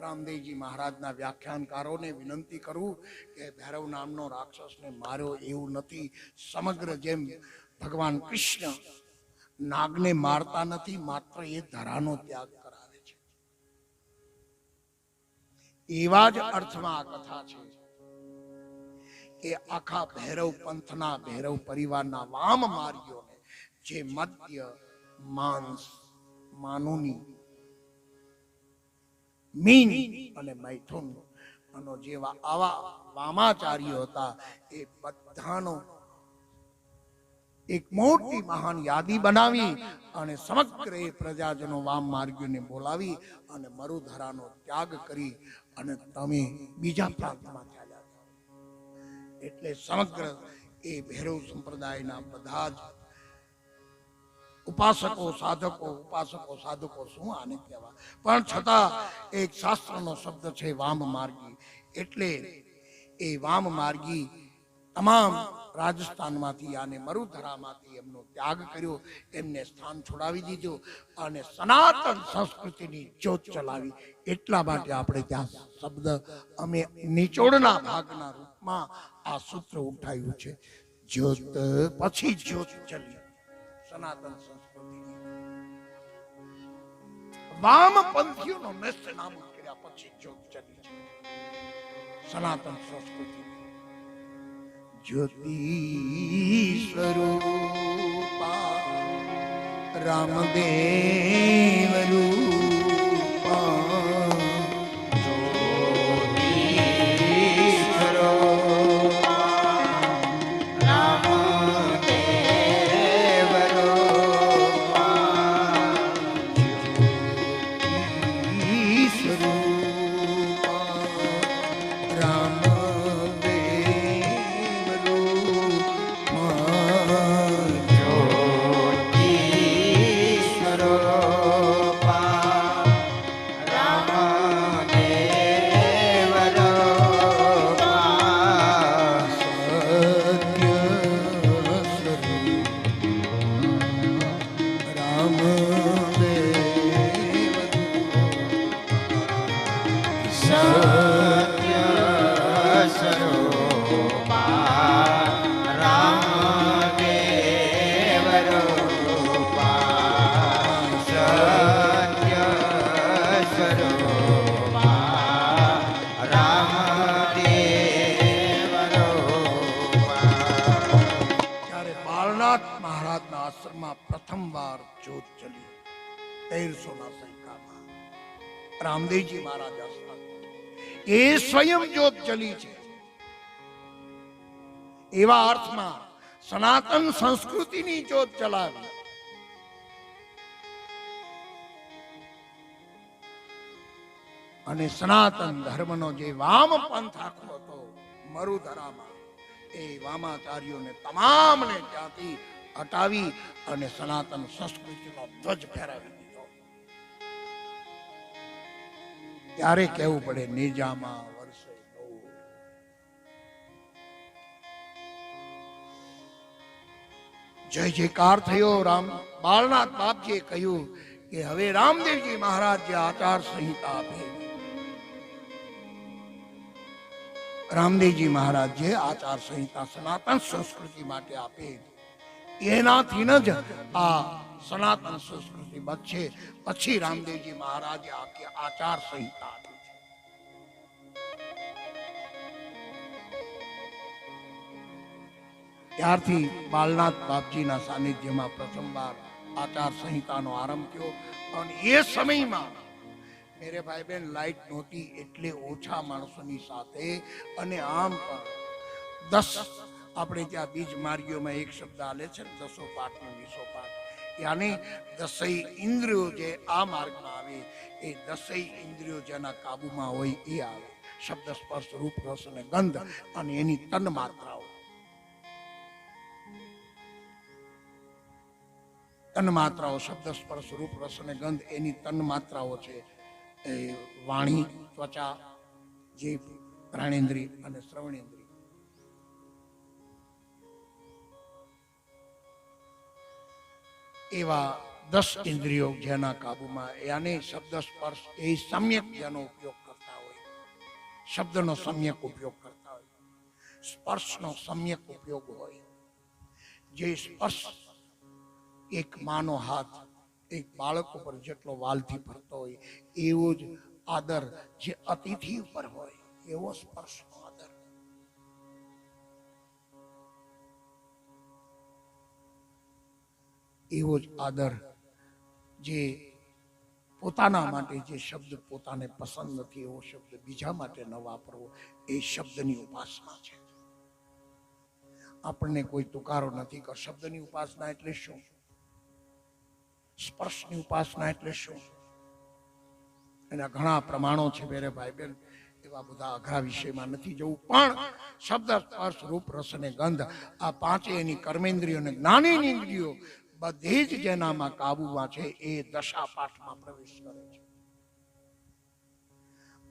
રામદેવજી મહારાજના વ્યાખ્યાનકારોને વિનંતી કરું કે ભૈરવ નામનો રાક્ષસને માર્યો એવું નથી. સમગ્ર જેમ ભગવાન કૃષ્ણ નાગને મારતા નથી, માત્ર એ ધરાનો ત્યાગ કરાવે છે. એવા જ અર્થમાં આ કથા છે કે આખા ભૈરવ પંથના ભૈરવ પરિવારના વામ માર્ગીઓને જે મદ્ય માંસ માનુની મીન અને મૈથુન અને જેવા આવા વામાચાર્યો હતા એ બધાનો એક મોટી મહાન યાદી બનાવી અને સમગ્ર એ પ્રજાજનો વામ માર્ગીઓને બોલાવી અને મરુધરાનો ત્યાગ કરી અને તમે બીજા પ્રાંતમાં ચાલ્યા જાઓ. એટલે સમગ્ર એ ભૈરવ સંપ્રદાયના બધા જ ઉપાસકો સાધકો શું આને કહેવા, પણ છતાં એક શાસ્ત્રનો શબ્દ છે વામ માર્ગી. એટલે એ વામ માર્ગી તમામ રાજસ્થાનમાંથી અને મરુધરામાંથી એમનો ત્યાગ કર્યો, એમને સ્થાન છોડાવી દીધું અને સનાતન સંસ્કૃતિની જ્યોત ચલાવી. એટલા માટે આપણે ત્યાં શબ્દ અમે નિચોડના ભાગના રૂપમાં આ સૂત્ર ઉઠાવ્યું છે. જ્યોત પછી જ્યોત ચલી. સનાતન સંસ્કૃતિ વામ પંથીઓનો નષ્ટ નાબૂદ કર્યા પછી જ્યોત ચલી છે સનાતન સંસ્કૃતિ. જ્યોતિ સ્વરૂપા રામદેવ રૂપા મહારાજના આશ્રમમાં પ્રથમવાર જ્યોત ચલી 1300ના સૈકામાં. રામદેવજી મહારાજ આશ્રમ એ સ્વયં જ્યોત ચલી છે. એવા અર્થમાં સનાતન સંસ્કૃતિની જ્યોત ચલાવી. અને સનાતન ધર્મનો જે વામ પંથ આખો હતો મરુધરામાં, એ વામાચાર્યોને તમામને ત્યાંથી હટાવી અને સનાતન સંસ્કૃતિનો ધ્વજ ફેરાવી દીધો. ત્યારે કહેવું પડે નેજામાં વર્ષે નવ. જય જયકાર થયો. રામ બાળનાથ બાપજીએ કહ્યું કે હવે રામદેવજી મહારાજ જે આચાર સંહિતા આપે, રામદેવજી મહારાજ જે આચાર સંહિતા સનાતન સંસ્કૃતિ માટે આપે, એનાથી જ આ સનાતન સંસ્કૃતિ બચશે. પછી રામદેવજી મહારાજે આખી આચાર સંહિતા આપી છે. ત્યારથી બાલનાથ બાપજીના સાનિધ્યમાં પ્રથમવાર આચાર સંહિતાનો આરંભ થયો. અને એ સમયમાં મેરે ભાઈ બહેન લાઈટ નહોતી, એટલે ઓછા માણસોની સાથે, અને આમ પણ 10 આપણે ત્યાં બીજ માર્ગીઓમાં એક શબ્દ આલે છે ને, 10 પાઠ ને 20 પાઠ, યાની 10 ઇન્દ્રિયો જે આ માર્ગમાં આવે, એ 10 ઇન્દ્રિયો જેના કાબુમાં હોય એ આવે. શબ્દ સ્પર્શ રૂપ રસ અને ગંધ, અને એની તન માત્રાઓ. તન માત્રાઓ, શબ્દ સ્પર્શ રૂપ રસ અને ગંધ, એની તન માત્રાઓ છે એ વાણી, ત્વચા, જીભ, ઘ્રાણેન્દ્રિય અને શ્રવણેન્દ્રિય. એવા 10 ઇન્દ્રિયો જેના કાબુમાં, યાને શબ્દ સ્પર્શ એ સમ્યક જેનો ઉપયોગ કરતા હોય, શબ્દનો સમ્યક ઉપયોગ કરતા હોય, સ્પર્શનો સમ્યક ઉપયોગ હોય. જે સ્પર્શ એક માનો હાથ એક બાળક ઉપર જેટલો વાલથી ફરતો હોય, એવો જ આદર જે અતિથિ ઉપર હોય, એવો સ્પર્શનો આદર. એવો જ આદર જે પોતાના માટે જે શબ્દ પોતાને પસંદ નથી, એવો શબ્દ બીજા માટે ન વાપરવો, એ શબ્દની ઉપાસના છે. આપણને કોઈ તુકારો નથી કે શબ્દની ઉપાસના એટલે શું, સ્પર્શની ઉપાસના એટલે શું. એના ઘણા પ્રમાણો છે મેરે ભાઈ બહેન, એવા બધા અઘરા વિષયમાં નથી જવું. પણ શબ્દ સ્પર્શ રૂપ રસ અને ગંધ, આ પાંચે એની કર્મેન્દ્રિયો અને જ્ઞાનેન્દ્રિયો બધી જ જેનામાં કાબુમાં છે, એ દશા પાઠમાં પ્રવેશ કરે છે.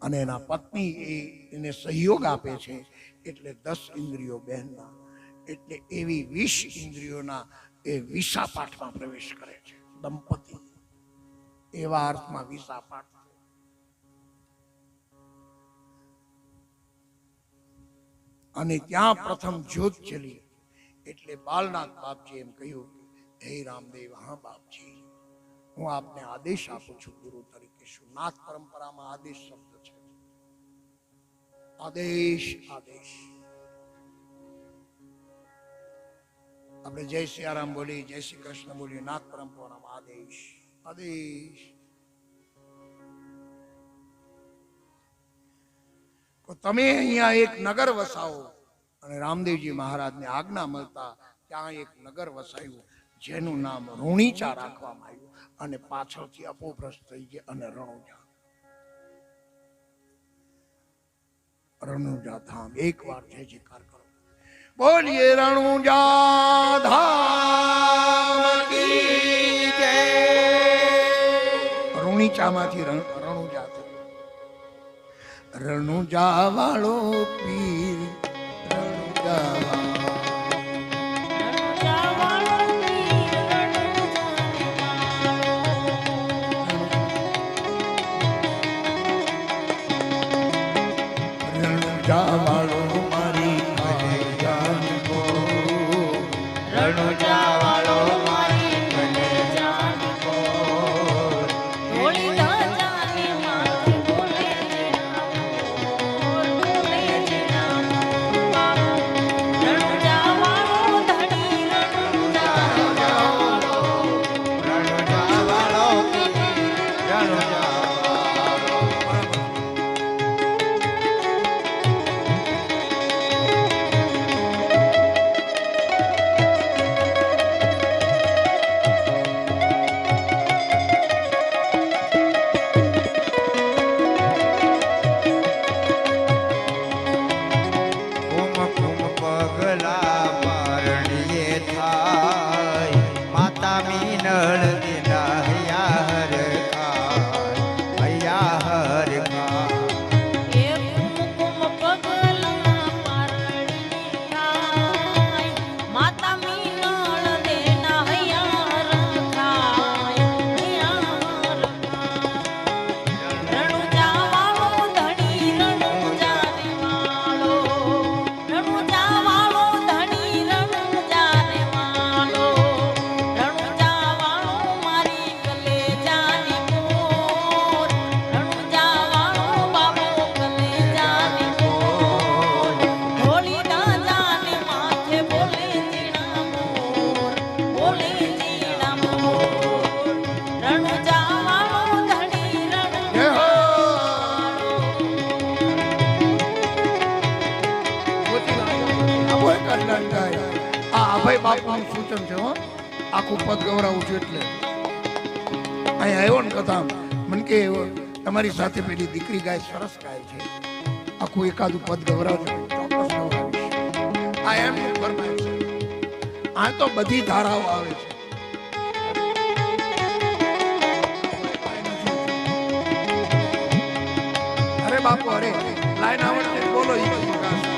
અને એના પત્ની એને સહયોગ આપે છે, એટલે 10 ઇન્દ્રિયો બહેનના, એટલે એવી 20 ઇન્દ્રિયોના એ વિસા પાઠમાં પ્રવેશ કરે છે. દંપતિ એવા અર્થમાં વિસા પાઠ. અને ત્યાં પ્રથમ જ્યોત ચલી, એટલે બાલનાથ બાપજી એમ કહ્યું, હે રામદેવ, હા બાપજી, હું આપને આદેશ આપું છું ગુરુ તરીકે. શું નાથ પરંપરામાં આદેશ શબ્દ છે, આદેશ. આદેશ આપણે જય સિયારામ બોલી, જય શ્રી કૃષ્ણ બોલી, નાથ પરંપરામાં આદેશ. આદેશ તમે અહીંયા એક નગર વસાવો. અને રામદેવજી મહારાજને આજ્ઞા મળતા ત્યાં એક નગર વસાયું, જેનું નામ ઋણીચા રાખવામાં આવ્યું, અને પાછળથી અપોભ્રષ્ટ થઈ ગયા, અને રણુજા. રણુજા ધામ એક વાર જય જયકાર કરો, બોલીએ રણુજા ધામ કી જય. ઋણીચામાંથી રણુજા થયું. રણુજા વાળો પીર, રણુજા વાળો મારી જાન કો, રણુજા વાળો મારી જાન કો, થોડી જાને માથે બોલે જીના, અભય બાપુનું સૂચન છે હો, આખું પદ ગવરાવું છું એટલે અહીંયા આવ્યો ને કથા મને કે તમારી સાથે પેલી દીકરી ગાય સરસ ગાય છે, આખું એકાદું પદ ગવરાવજો, ચોક્કસ ગવરાવીશ. આ એમનું ફરમાઈશ છે. આ તો બધી ધારાઓ આવે છે. અરે બાપુ અરે લાઈન આવડે બોલો ઈ બધું ગાશે.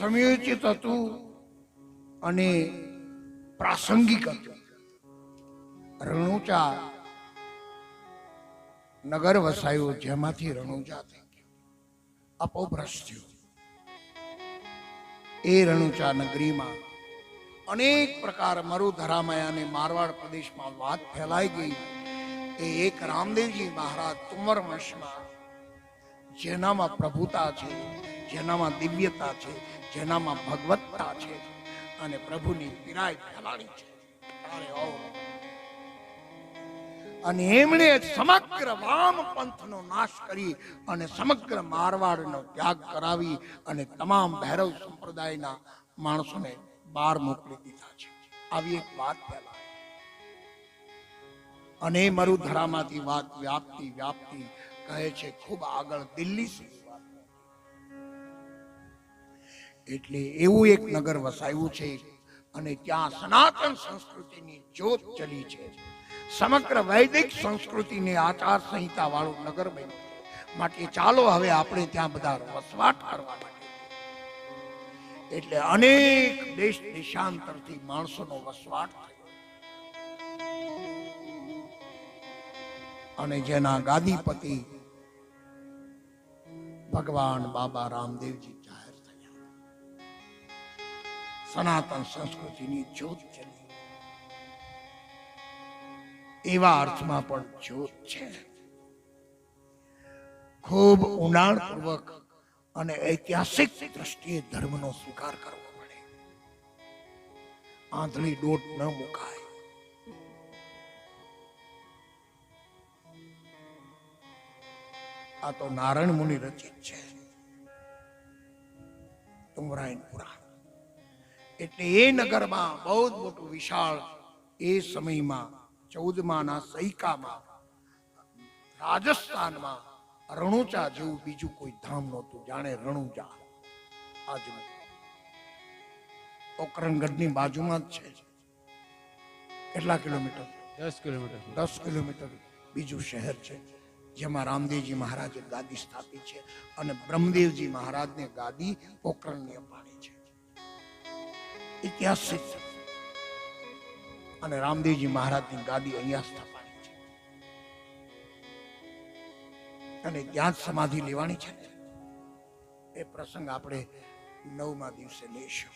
સમયોચિત હતું અને પ્રાસંગિક હતું. રણુજા નગર વસાયું જેમાંથી રણુજા થઈ ગયું, અપભ્રષ્ટ થયું. એ રણુજા નગરીમાં અનેક પ્રકાર મરુધરામય અને મારવાડ પ્રદેશમાં વાત ફેલાઈ ગઈ. એ એક રામદેવજી મહારાજ તુમર વંશમાં જેનામાં પ્રભુતા છે, જેનામાં દિવ્યતા છે, જેનામાં ભગવત્તા છે અને પ્રભુની પીરાય ફેલાણી છે. અને એમણે સમગ્ર વામ પંથનો નાશ કરી અને સમગ્ર મારવાડનો ત્યાગ કરાવી અને તમામ ભૈરવ સંપ્રદાયના માણસોને બહાર મોકલી દીધા છે. આવી એક વાત ફેલાય અને મરુધરામાંથી વાત વ્યાપતી કહે છે ખૂબ આગળ દિલ્હી સુધી. એટલે એવું એક નગર વસાયું છે અને ત્યાં સનાતન સંસ્કૃતિની જ્યોત ચલી છે. સમગ્ર વૈદિક સંસ્કૃતિની આચાર સંહિતા વાળું નગર બન્યું. માટે ચાલો હવે આપણે ત્યાં બધા વસવાટ કરવા માટે. એટલે અનેક દેશ દેશાંતરથી માણસોનો વસવાટ થયો અને જેના ગાદીપતિ ભગવાન બાબા રામદેવજી જાહેર થયા. સનાતન સંસ્કૃતિની જ્યોત ચલી. એવા અર્થમાં પણ જ્યોત છે. ખૂબ ઊંડાણપૂર્વક અને ઐતિહાસિક દ્રષ્ટિએ ધર્મનો સ્વીકાર કરવો પડે. આંધળી દોટ ન મુકાય. આ તો નારાયણ મુનિ રચિત છે તુમરાયન પુરાણ. એટલે એ નગરમાં બહુ જ મોટું વિશાળ એ સમયમાં 14મા સૈકામાં રાજસ્થાનમાં રણુજા જેવું બીજું કોઈ ધામ નહોતું, જાણે રણુજા આજનું પોકરણગઢની બાજુમાં જ છે. કેટલા કિલોમીટર? 10 કિલોમીટર 10 કિલોમીટર બીજું શહેર છે, જેમાં રામદેવજી મહારાજે ગાદી સ્થાપી છે અને બ્રહ્મદેવજી મહારાજને ગાદી પોકરણની અપાણી છે. ઇતિહાસ છે. અને રામદેવજી મહારાજની ગાદી અહીંયા સ્થાપાણી છે અને ત્યાં જ સમાધિ લેવાની છે. એ પ્રસંગ આપણે 9મા દિવસે લઈશું.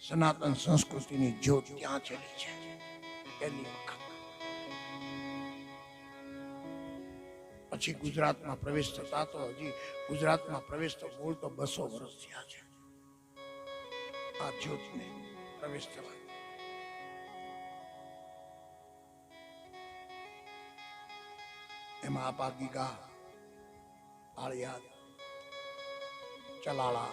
સનાતન સંસ્કૃતિની જ્યોત ત્યાં ચલી છે પહેલી વખત. પછી ગુજરાતમાં પ્રવેશ થતા તો હજી ગુજરાતમાં પ્રવેશ તો મૂળ તો 200 વર્ષ થયા છે આ જ્યોતને પ્રવેશ થવા. એમાં આપા ગીગા, આળિયાદ, ચલાળા,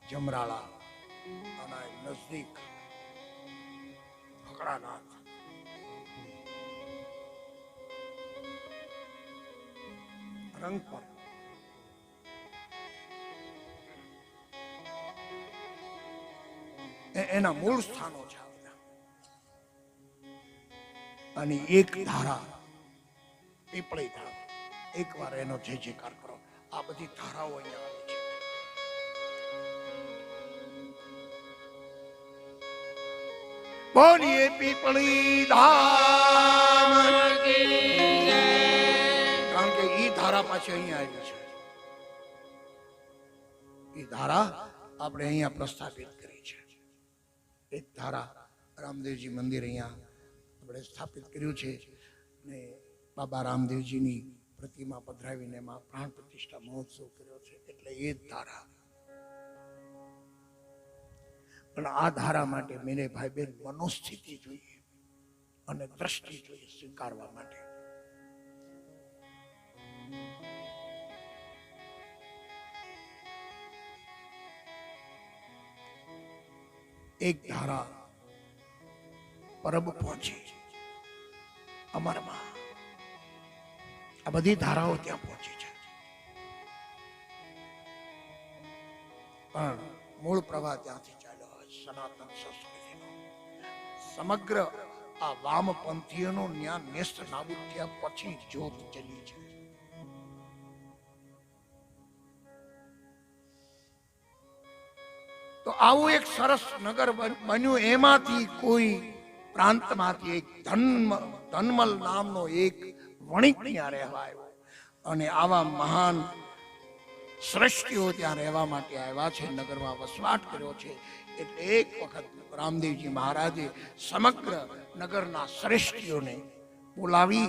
જમરાળા અને નજદીક ફકરાનાથ, રંગપર, એના મૂળ સ્થાનો છે. અને એક ધારા પીપળી ધારા, એકવાર એનો જય જયકાર કરો. આ બધી ધારાઓ અહીંયા આવે છે. બોલીએ પીપળી ધામ કી જય. કારણ કે ઈ ધારા પાછી અહીંયા આવી છે. ઈ ધારા આપણે અહીંયા પ્રસ્થાપિત કરી છે. એક ધારા રામદેવજી મંદિર અહીંયા આપણે સ્થાપિત કર્યું છે ને બાબા રામદેવજીની પ્રતિમા પધરાવીને એમાં પ્રાણ પ્રતિષ્ઠા મહોત્સવ કર્યો છે. એટલે એ જ ધારા. પણ આ ધારા માટે મેને ભાઈ બહેન મનોસ્થિતિ જોઈએ અને દ્રષ્ટિ જોઈએ સ્વીકારવા માટે. એક ધારા પરબ પહોંચી અમરમાં. આ બધી ધારાઓ ત્યાં પહોંચી છે, પણ મૂળ પ્રવાહ ત્યાંથી ચાલ્યો હોય. સનાતન સંસ્કૃતિનો સમગ્ર આ વામપંથીઓનો ન્યા નેસ્ત નાબૂદ થયા પછી જ્યોત ચલી છે. તો આવું એક સરસ નગર બન્યું. એમાંથી કોઈ પ્રાંતમાંથી એક ધનમલ નામનો એક વણિક ત્યાં રહેવા આવ્યો અને આવા મહાન શ્રેષ્ઠીઓ ત્યાં રહેવા માટે આવ્યા છે, નગરમાં વસવાટ કર્યો છે. એટલે એક વખત રામદેવજી મહારાજે સમગ્ર નગરના શ્રેષ્ઠીઓને બોલાવી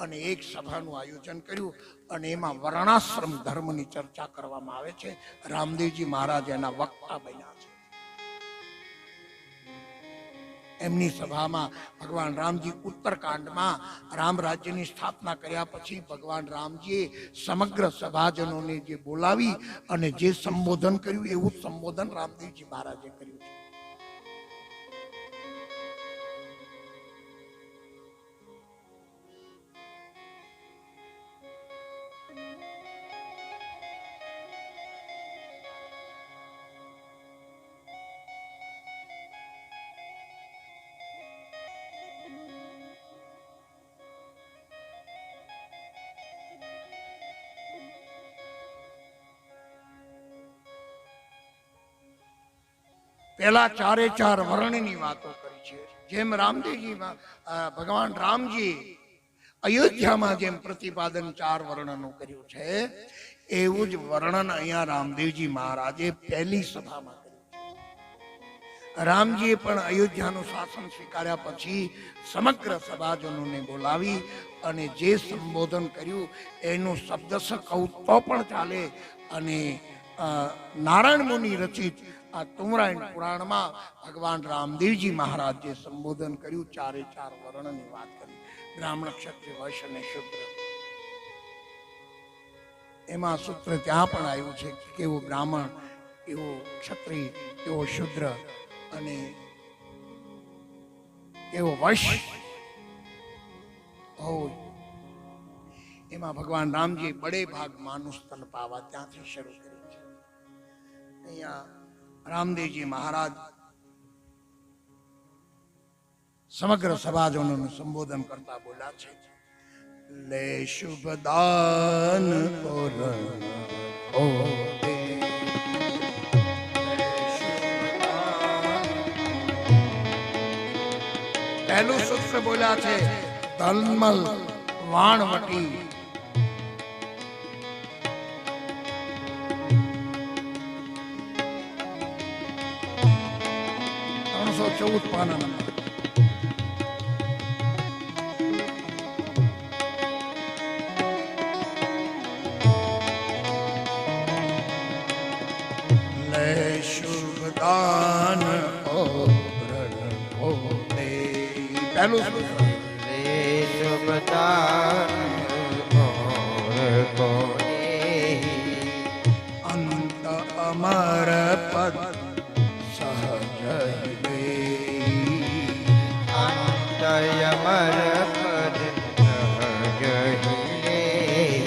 અને એક સભાનું આયોજન કર્યું અને એમાં વર્ણાશ્રમ ધર્મની ચર્ચા કરવામાં આવે છે. રામદેવજી મહારાજ એના વક્તા બન્યા છે. એમની સભામાં ભગવાન રામજી ઉત્તરકાંડમાં રામ રાજ્યની સ્થાપના કર્યા પછી ભગવાન રામજીએ સમગ્ર સભાજનોને જે બોલાવી અને જે સંબોધન કર્યું એવું સંબોધન રામદેવજી મહારાજે કર્યું છે. પેલા ચારે ચાર વર્ણની વાતો કરી છે. જેમ રામદેવજી ભગવાન રામજી અયોધ્યામાં જેમ પ્રતિપાદન ચાર વર્ણનું કર્યું છે, એવું જ વર્ણન અહીંયા રામદેવજી મહારાજે પહેલી સભામાં કર્યું છે. રામજીએ પણ અયોધ્યાનું શાસન સ્વીકાર્યા પછી સમગ્ર સભાજનોને બોલાવી અને જે સંબોધન કર્યું એનું શબ્દશ કહું તો પણ ચાલે. અને નારાયણ મુનિ રચિત આ તુમરાયણ પુરાણમાં ભગવાન રામદેવજી મહારાજ જે સંબોધન કર્યું ચારે ચાર વર્ણની વાત કરી, બ્રાહ્મણ, ક્ષત્રિય, વૈશ્ય અને શુદ્ર. એમાં સૂત્ર ત્યાં પણ આવ્યું છે કે કેવો બ્રાહ્મણ, એવો ક્ષત્રિય, એવો શુદ્ર અને એવો વશ હોય એમાં ભગવાન રામજી બડે ભાગ માનુષ તન પાવા ત્યાંથી શરૂ કરી છે. અહીંયા રામદેવજી મહારાજ સમગ્ર સભાજનોનું સંબોધન કરતા બોલ્યા છે, લે શુભ દાન પહેલું સૂત્ર બોલ્યા છે, તલમલ વાણવટી. 314 પાના નંબર. લે શુભ દાન પહેલું સૂત્ર. અંત અમર પદ સહજ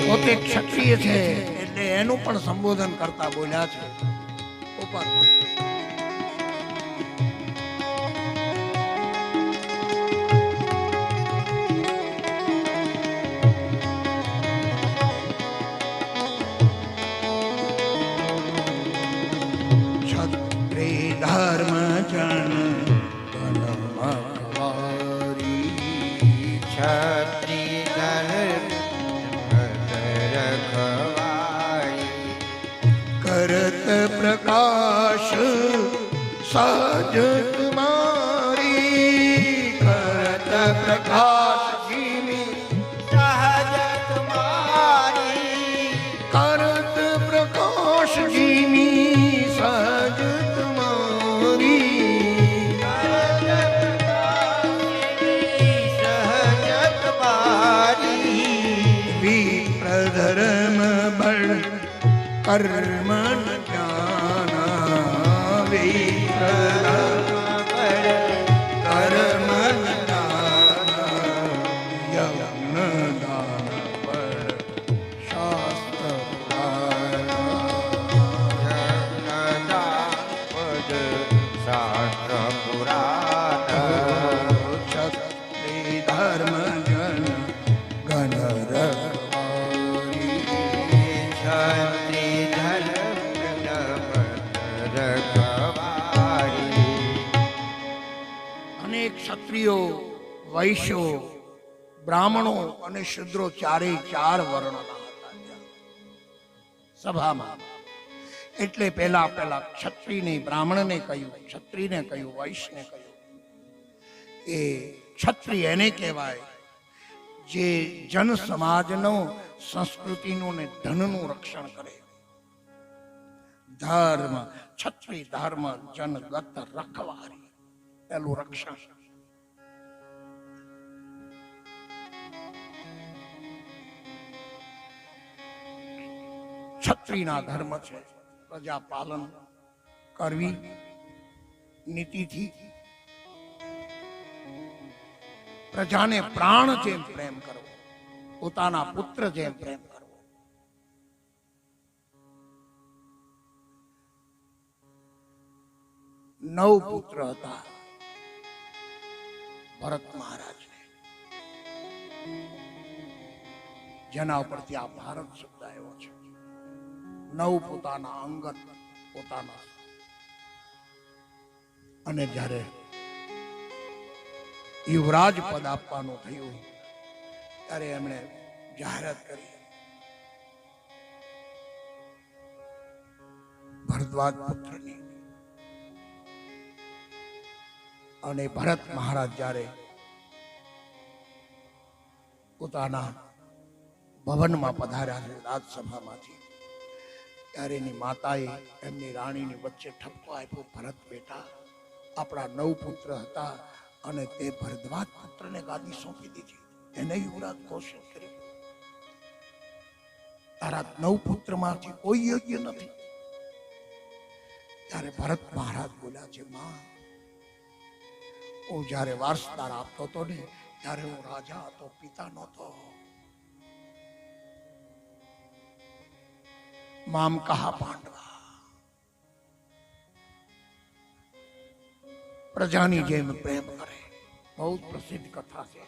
પોતે ક્ષત્રિય છે એટલે એનું પણ સંબોધન કરતા બોલ્યા છે. ઉપર ધર્મ જન કરત પ્રકાશ સહજ તુમારી. કરત પ્રકાશ જીવી કરત પ્રકાશ જીવી સહજ ધર્મ બળ કર્મ જ્ઞાન કર્મ યજ્ઞ દાન બળ શાસ્ત્ર ક્ષત્રિય ધર્મ જન ગણ અનેક ક્ષત્રિયો, વૈશ્યો, બ્રાહ્મણો અને શુદ્રો ચારેય ચાર વર્ણના હતા સભામાં. એટલે પેલા ક્ષત્રિયને બ્રાહ્મણને કહ્યું, ક્ષત્રિયને કહ્યું, વૈશ્યને કહ્યું. એ ક્ષત્રિય એને કહેવાય જે જન સમાજનો સંસ્કૃતિનું ને ધનનું રક્ષણ કરે. ધર્મ ક્ષત્રિય ધર્મ જનગત રખવારી, પેલું રક્ષણ. ક્ષત્રિયના ધર્મ છે પ્રજા પાલન કરવી, નીતિથી પ્રજાને પ્રાણ જેમ પ્રેમ કરવો, પોતાના પુત્ર જેમ પ્રેમ કરવો. નવ પુત્ર હતા ભરત મહારાજને, જેના ઉપરથી આ ભારત શબ્દ આવ્યો છે. નવ પોતાના અંગત, પોતાના. અને જ્યારે યુવરાજ પદ આપવાનું થયું ત્યારે એમણે જાહેરાત કરી, ભરદ્વાજ પુત્રની. અને ભરત મહારાજ જ્યારે પોતાના ભવનમાં પધાર્યા છે રાજસભામાંથી, ત્યારે એની માતાએ એમની રાણીની વચ્ચે ઠપકો આપ્યો, ભરત બેટા, આપણા 9 પુત્ર હતા અને તે ભરદ્વાજ પુત્રને ગાદી સોંપી દીધી, એને યુવરાજ ઘોષિત કર્યો. તારા 9 પુત્રમાંથી કોઈ યોગ્ય નથી. ત્યારે ભરત મહારાજ બોલ્યા છે, માં હું જ્યારે વારસદાર આપતો હતો ને ત્યારે હું રાજા હતો, પિતા નહોતો. મામ કહા પાંડવા, પ્રજાની જેમ પ્રેમ કરે. બહુ પ્રસિદ્ધ કથા છે.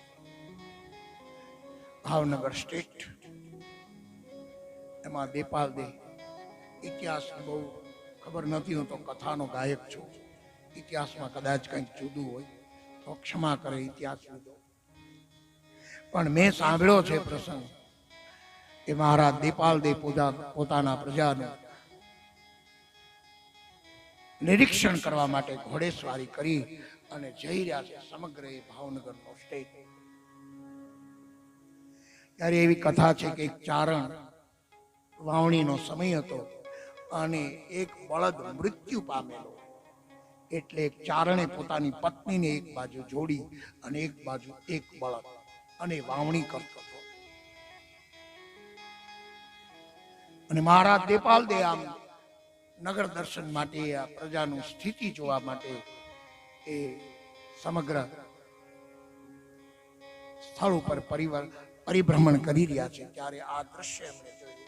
ભાવનગર સ્ટેટ, એમાં દેપાલ દે. ઇતિહાસ બહુ ખબર નથી, હું તો કથાનો ગાયક છું. ઇતિહાસમાં કદાચ કંઈક જુદું હોય તો ક્ષમા કરે, ઇતિહાસ લીધો. પણ મેં સાંભળ્યો છે પ્રસંગ કે મહારાજ દેપાલ દે પોતાના પ્રજાનું નિરીક્ષણ કરવા માટે ઘોડેસવારી કરી અને જઈ રહ્યા છે સમગ્ર એ ભાવનગરનો સ્ટેટ. ત્યારે એવી કથા છે કે એક ચારણ, વાવણીનો સમય હતો અને એક બળદ મૃત્યુ પામેલો. એટલે એક ચારણે પોતાની પત્નીને એક બાજુ જોડી અને એક બાજુ એક બળદ અને વાવણી કરતો હતો. અને મહારાજ દેપાલ દે આમ નગર દર્શન માટે, આ પ્રજાનું સ્થિતિ જોવા માટે એ સમગ્ર સ્થળ ઉપર પરિભ્રમણ કરી રહ્યા છે. ત્યારે આ દ્રશ્ય એમણે જોયું.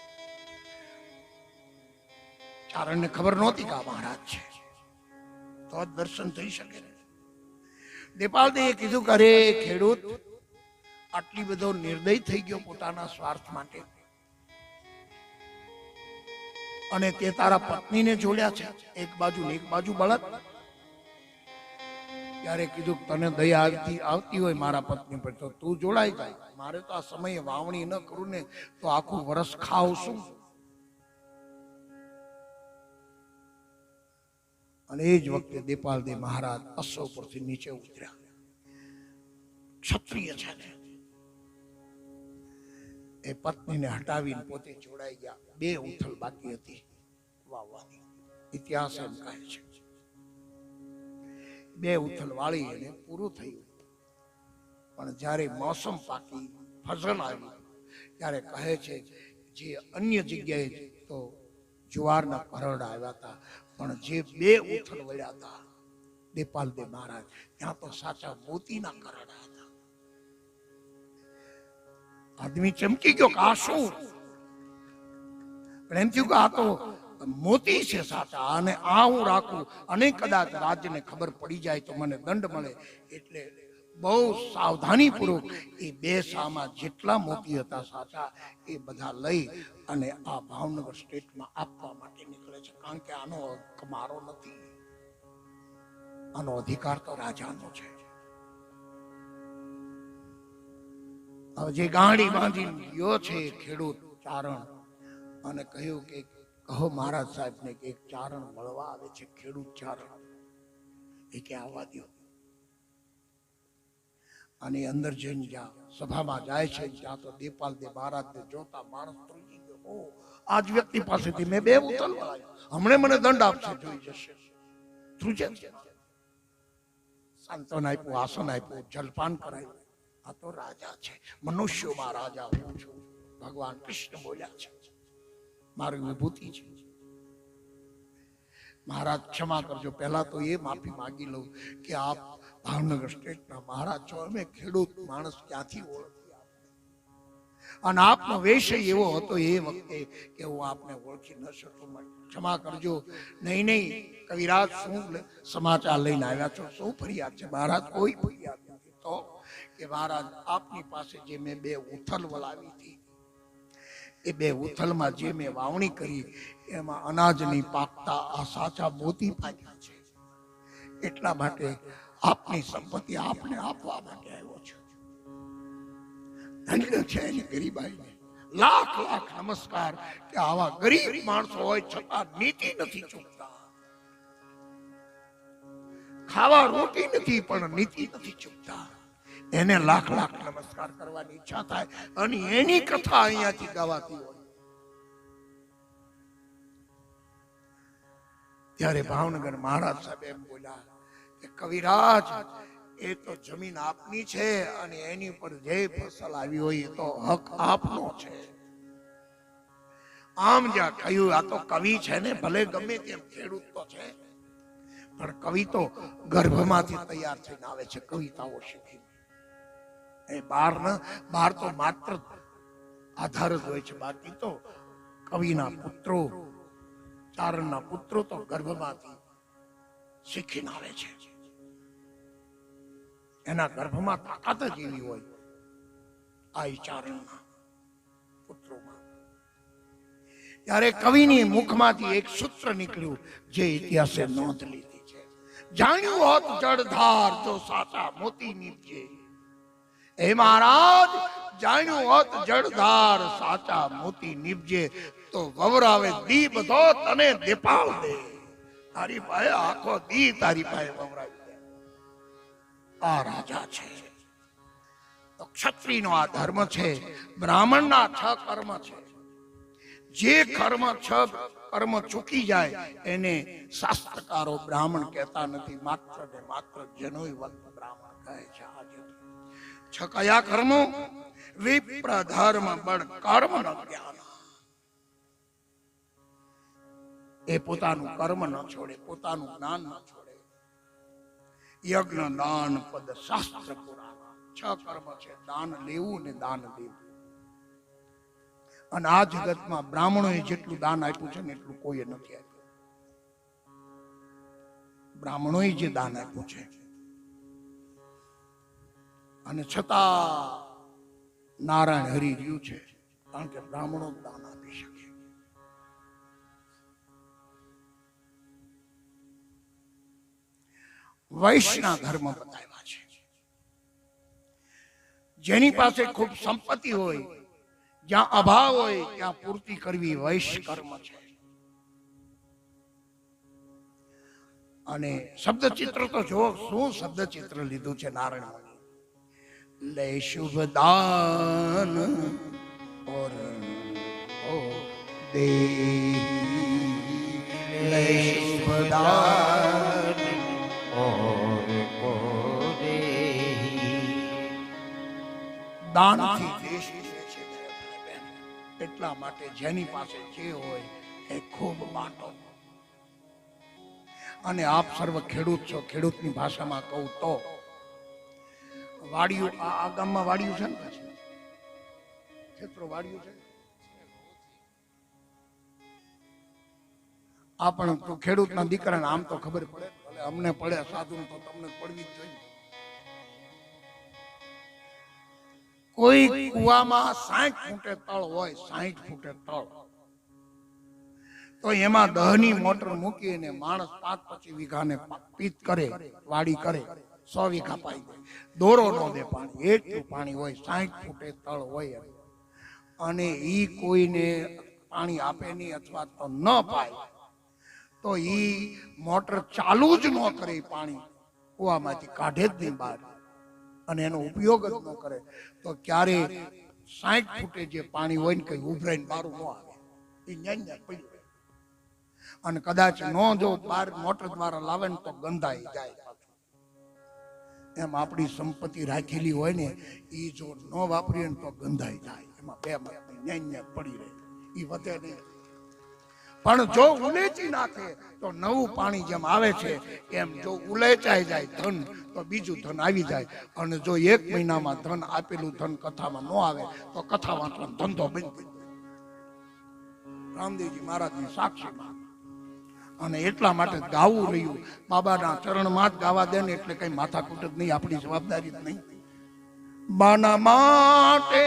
ચારણને ખબર નહોતી કે આ મહારાજ છે, તો જ દર્શન થઈ શકે. દેપાલ દે કીધું કે અરે ખેડૂત, આટલી બધો નિર્દય થઈ ગયો પોતાના સ્વાર્થ માટે, અને તે તારા પત્નીને જોડ્યા છે એક બાજુ ને એક બાજુ બળદ. ત્યારે કીધું તને દયા આવતી હોય મારા પત્ની પર તો તું જોડાઈ જાય. મારે તો આ સમયે વાવણી ન કરું ને તો આખું વર્ષ ખાવ શું. અને એ જ વખતે દેપાલ દે મહારાજ અશ્વ પરથી નીચે ઉતર્યા. ક્ષત્રિય છે ને, એ પત્નીને હટાવીને પોતે જોડાઈ ગયા. બે ઉથલ બાકી હતી વાવવાની. ઇતિહાસ એમ કહે છે. બે ઉથલ વાળી એને પૂરું થયું. પણ જ્યારે મોસમ પાકી, ફસલ આવી, ત્યારે કહે છે જે અન્ય જગ્યાએ તો જુવારના પરરડા આવ્યા હતા, પણ જે બે ઉથલ વળ્યા હતા દેપાલ દે મહારાજ, ત્યાં તો સાચા મોતીના કરડા હતા. આદમી ચમકી ગયો કે આ શું? પણ એમ થયું કે આ તો મોતી છે સાચા, અને આ હું રાખું અને કદાચ રાજ્યને ખબર પડી જાય તો મને દંડ મળે. એટલે બહુ સાવધાની પૂર્વક એ બે સામાં જેટલા મોતી હતા સાચા એ બધા લઈ અને આ ભાવનગર સ્ટેટમાં આપવા માટે નીકળે છે. કારણ કે આનો હક મારો નથી, આનો અધિકાર તો રાજાનો છે. હવે જે ગાડી બાંધી ગયો છે ખેડૂત ચારણ, અને કહ્યું કે કહો મહારાજ સાહેબ ને કે એક ચારણ મળવા આવે છે, ખેડૂત ચારણ. એ કે આવવા દો. અને અંદર જઈને જ્યાં સભામાં જાય છે ત્યાં તો દેપાલ દે મહારાજને જોતા માણસ ધ્રુજી ગયો. આજ વ્યક્તિ પાસેથી મેં બે ઉથલ વળાવ્યા, હમણે મને દંડ આપશે, જોઈ જશે. ધ્રુજે છે. સાંત્વન આપ્યું, આસન આપ્યું, જલપાન કરાયું. આ તો રાજા છે, મનુષ્યોમાં રાજા હું છું. ભગવાન કૃષ્ણ બોલ્યા છે, મારી વિભૂતિ છે. મહારાજ ક્ષમા કરજો, પહેલા તો એ માફી માંગી લઉં કે આપ ભાવનગર સ્ટેટના મહારાજ છો, અમે ખેડૂત માણસ ક્યાંથી ઓળખી આપને, અને આપનો વેશ એવો હતો એ વખતે કે હું આપને ઓળખી ન શકું. ક્ષમા કરજો. નહીં નહીં કવિરાજ, શું સમાચાર લઈને આવ્યા છો? શું ફરિયાદ છે? મહારાજ કોઈ ફરિયાદ નથી. તો કે મહારાજ આપની પાસે જે મેં બે ઉથલ વળાવી હતી, એ બે ઉથલમાં જે મેં વાવણી કરી એમાં અનાજ નહીં પાકતા આ સાચા મોતી પાક્યા છે. એટલા માટે આપની સંપત્તિ આપને આપવા માટે આવ્યો છે. ધન્ય છે એની ગરીબાઈને. લાખ લાખ નમસ્કાર કે આવા ગરીબ માણસો હોય છતાં નીતિ નથી ચૂકતા. ખાવા રોટી નથી પણ નીતિ નથી ચૂકતા. એને લાખ લાખ નમસ્કાર કરવાની ઈચ્છા થાય. અને એની કથા અહીંયાથી ગાવાતી હોય. ત્યારે ભાવનગર મહારાજ સાહેબ એમ બોલ્યા કે કવિરાજ, એ તો જમીન આપની છે અને એની પર જે ફસલ આવી હોય એ તો હક આપનો છે. આમ જ્યાં કહ્યું આ તો કવિ છે ને, ભલે ગમે તેમ ખેડૂત તો છે, પણ કવિ તો ગર્ભમાંથી તૈયાર થઈને આવે છે કવિતાઓ શીખીને. એ બહાર તો માત્ર આધાર જ હોય છે, બાકી તો કવિના પુત્રો, ચારણના પુત્રો તો ગર્ભમાંથી શીખીને આવે છે. એના ગર્ભમાં તાકાત જ એવી હોય આ ચારણના પુત્રોમાં. ત્યારે કવિની મુખમાંથી એક સૂત્ર નીકળ્યું જે ઇતિહાસે નોંધ લીધી છે. જાણ્યું હોત જળધાર જો સાચા મોતી નીપજે. હે મહારાજ, જાણ્યું હોત જળધાર સાચા મોતી નીપજે તો વવરાવે દી બધો તને દેપાવ દે. તારી પાસે આખો દી તારી પાસે વવરાવી દે. આ રાજા છે. તો ક્ષત્રિયનો આ ધર્મ છે. બ્રાહ્મણના 6 કર્મ છે. જે કર્મ 6 કર્મ ચૂકી જાય એને શાસ્ત્રકારો બ્રાહ્મણ કહેતા નથી, માત્ર ને માત્ર જનોઈવંત બ્રાહ્મણ કહે છે. આજે 6 કયા કર્મો? વિપ્ર ધર્મ બળ કર્મ ન જ્ઞાન. એ પોતાનું કર્મ ન છોડે, પોતાનું જ્ઞાન ન છોડે. યજ્ઞ દાન પદ શાસ્ત્ર પુરાણ 6 કર્મ છે. દાન લેવું ને દાન દેવું. અને આ જગતમાં બ્રાહ્મણોએ જેટલું દાન આપ્યું છે ને એટલું કોઈએ નથી આપ્યું. બ્રાહ્મણોએ જે દાન આપ્યું છે, અને છતાં નારાયણ હરી રહ્યું છે, કારણ કે બ્રાહ્મણો દાન આપી શકે. વૈશ્યના ધર્મ બતાવ્યા છે. જેની પાસે ખૂબ સંપત્તિ હોય, જ્યાં અભાવ હોય ત્યાં પૂર્તિ કરવી વૈશ્ય કર્મ છે. અને શબ્દ ચિત્ર તો જો શું શબ્દ ચિત્ર લીધું છે નારાયણ. લે શુભ દાન ઓર ઓ દે, લે શુભ દાન ઓર ઓ દે. દાનથી દેશ જીવે છે મેરે ભાઈ બહેન. એટલા માટે જેની પાસે જે હોય એ ખૂબ બાંટો. અને આપ સર્વ ખેડૂત છો. ખેડૂતની ભાષામાં કહું તો વાડિયું, આ ગામમાં વાડિયું છે ને, પાછું ખેતરો વાડિયું છે. આ પણ તો ખેડૂતના દીકરાને આમ તો ખબર પડે, ભલે અમને પડે, સાધુ તો તમને પડવી જ જોઈએ. કોઈ કુવામાં 60 ફૂટે તળ હોય, 60 ફૂટે તળ, તો એમાં 10ની મોટર મૂકીને માણસ 5-25 વીઘાને પીત કરે, વાડી કરે, 100 વીઘા પાઈ દે. દોરો ન દે પાણી, એટલું પાણી હોય. 60 ફૂટે તળ હોય અને ઈ કોઈને પાણી આપે નહીં અથવા તો ન પાય તો ઈ મોટર ચાલુ જ ન કરે. પાણી કુવામાંથી કાઢે જ નહીં બહાર અને એનો ઉપયોગ જ ન કરે તો ક્યારે 60 ફૂટે જે પાણી હોય ને કઈ ઉભરાઈને બારું ન આવે, એ ન્યા પડ્યું. અને કદાચ નો જો બાર મોટર દ્વારા લાવે ને તો ગંધાઈ જાય. એમ આપણી સંપત્તિ રાખેલી હોય ને એ જો ન વાપરીએ ને તો ગંધાઈ જાય. એમાં બે ન્યા પડી રહે, એ વધે નહીં. પણ જો ઉલેચી નાખે તો નવું પાણી જેમ આવે છે એમ જો ઉલેચાઈ જાય ધન તો બીજું ધન આવી જાય. અને જો 1 મહિનામાં ધન આપેલું ધન કથામાં ન આવે તો કથા વાંચવાનો ધંધો બંધ થઈ જાય. રામદેવજી મહારાજની સાક્ષીમાં. અને એટલા માટે ગાવું રહ્યું બાબાના ચરણમાં જ ગાવા દે ને એટલે કઈ માથાકૂટ જ નહીં, આપણી જવાબદારી જ નહીં. બાના માટે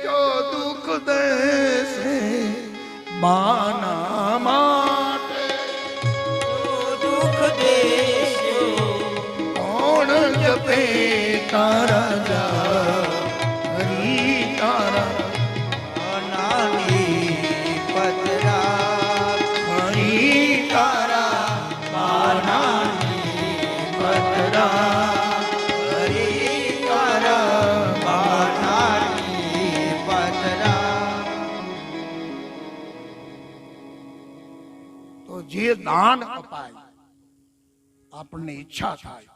જો દુઃખ દેશે, બાના માટે દુઃખ દેશે, કોણ જપે તારા જા હરી તારા નાની પતરા હરી તારા બાનાની પતરા હરી તારા બાનાની પતરા. તો જે દાન અપાય આપણને ઈચ્છા થાય,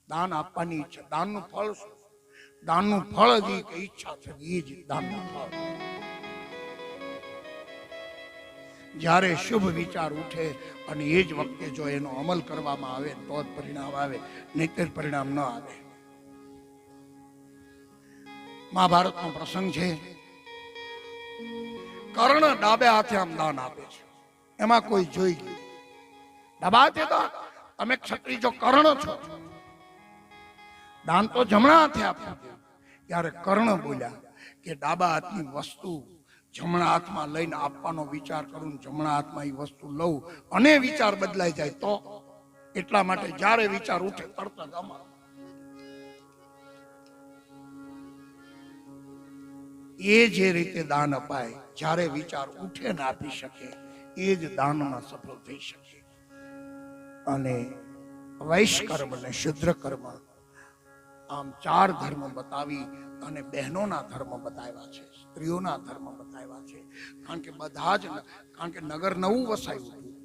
દાન આપવાની ઈચ્છા. દાનનું ફળ શું? દાનનું ફળ જ ઈચ્છા છે, એ જ દાનનું ફળ. જ્યારે શુભ વિચાર ઉઠે અને એ જ વખતે જો એનો અમલ કરવામાં આવે તો જ પરિણામ આવે, નહીંતર પરિણામ ન આવે. મહાભારતનો પ્રસંગ છે. કર્ણ ડાબે હાથે આમ દાન આપે છે. એમાં કોઈ જોઈ ગયું, ડાબા હાથે દાન, તમે ક્ષત્રિય જો કર્ણ છો, દાન તો જમણા હાથે આપ્યું. ત્યારે કર્ણ બોલ્યા કે ડાબા હાથની વસ્તુ જમણા હાથમાં લઈને આપવાનો વિચાર કરું, જમણા હાથમાં એ વસ્તુ લઉં અને વિચાર બદલાઈ જાય તો, એટલા માટે જ્યારે વિચાર ઉઠે તરત જ અમારો. એ જે રીતે દાન અપાય, જ્યારે વિચાર ઉઠે ને આપી શકે, એ જ દાનમાં સફળ થઈ શકે. અને વૈશ્ય કર્મ અને શુદ્ર કર્મ, આમ 4 ધર્મ બતાવી અને બહેનોના ધર્મ બતાવ્યા છે, સ્ત્રીઓના ધર્મ બતાવ્યા છે. કારણ કે બધા જ, કારણ કે નગર નવું વસાયું હતું,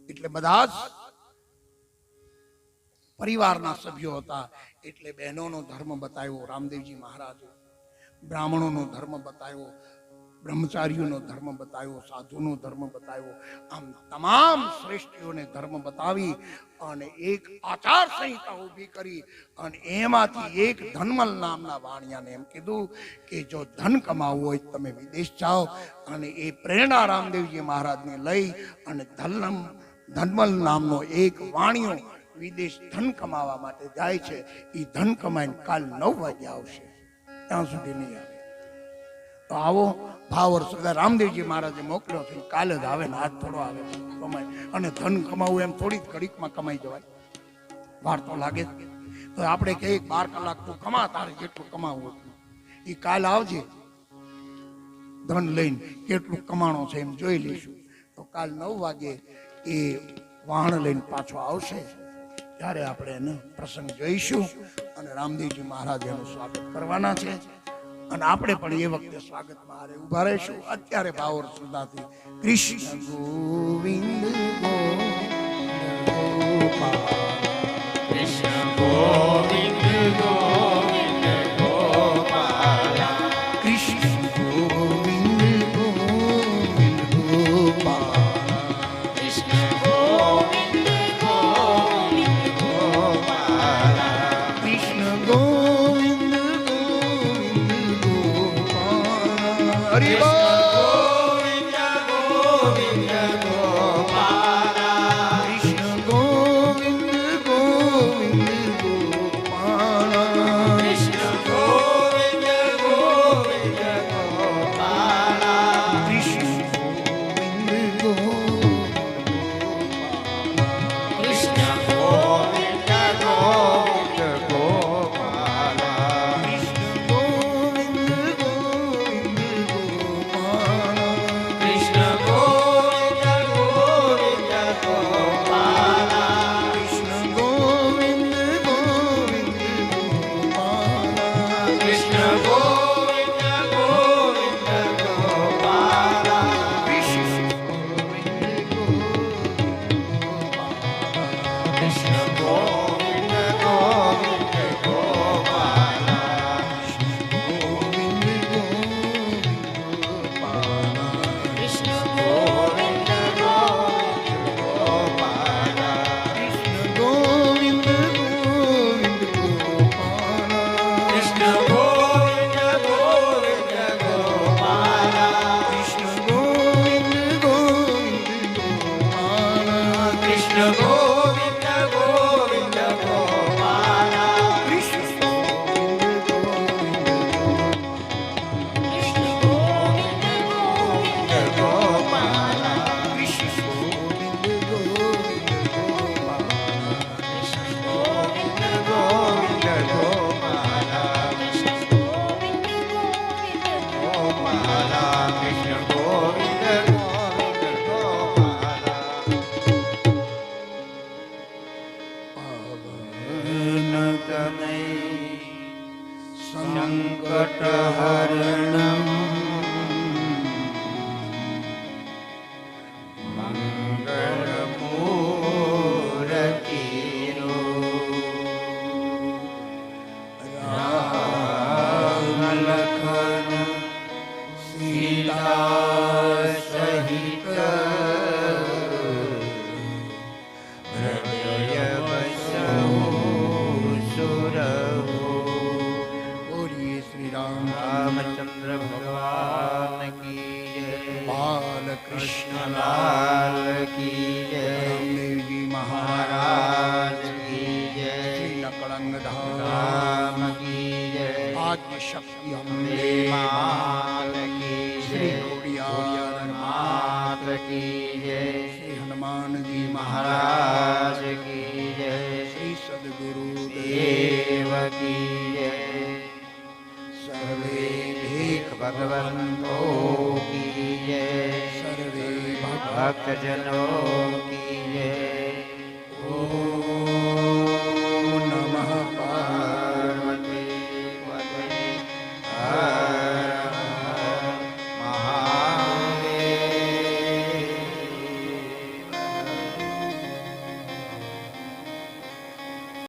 એટલે બધા જ પરિવારના સભ્યો હતા, એટલે બહેનોનો ધર્મ બતાવ્યો રામદેવજી મહારાજે, બ્રાહ્મણોનો ધર્મ બતાવ્યો, બ્રહ્મચારીઓનો ધર્મ બતાવ્યો, સાધુનો ધર્મ બતાવ્યો. આમ તમામ શ્રેષ્ઠીઓને ધર્મ બતાવી અને એક આચાર સંહિતા ઊભી કરી. અને એમાંથી એક ધનમલ નામના વાણિયાને એમ કીધું કે જો ધન કમાવવું હોય તમે વિદેશ જાઓ. અને એ પ્રેરણા રામદેવજી મહારાજને લઈ અને ધનમલ નામનો એક વાણિયો વિદેશ ધન કમાવા માટે જાય છે. એ ધન કમાઈને કાલ 9 વાગે આવશે, ત્યાં સુધી નહીં આવે. તો આવો ભાવ સરદાર રામદેવજી મહારાજે મોકલ્યો છે, કાલે જ આવે ને આજ થોડો આવે કમાય. અને ધન કમાવું એમ થોડી ઘડીકમાં કમાઈ જવાય, વાર તો લાગે જ. તો આપણે કહીએ 12 કલાક તું કમા, તારે જેટલું કમાવું એ કાલ આવજે ધન લઈને, કેટલું કમાણો છે એમ જોઈ લઈશું. તો કાલ 9 વાગે એ વાહન લઈને પાછો આવશે, ત્યારે આપણે એનો પ્રસંગ જોઈશું અને રામદેવજી મહારાજ એનું સ્વાગત કરવાના છે. અને આપણે પણ એ વખતે સ્વાગતમાં હારે ઉભા રહીશું. અત્યારે ભાવર શ્રદ્ધાથી કૃષ્ણ ગોવિંદ કૃષ્ણ ગોવિંદ ગોવિંદ ગોપાલ, કૃષ્ણ ગોવિંદ ગોવિંદ ગોપાલ, કૃષ્ણ ગોવિંદ ગોવિંદ ગોપાલ, કૃષ્ણ ગોવિંદ ગોવિંદ ગોપાલ. હરિ બોલ. સહિત रामदेव जी महाराज महाराज की जय श्री नकलंग धाम राम की जय आद्य शक्ति अम्बे अम्बे मात की श्री जय कोडियार मात की जय श्री हनुमान जी महाराज की जय श्री सदगुरु देव की जय सर्वे एक भगवंतो की जय सर्वे भक्तजनों की जय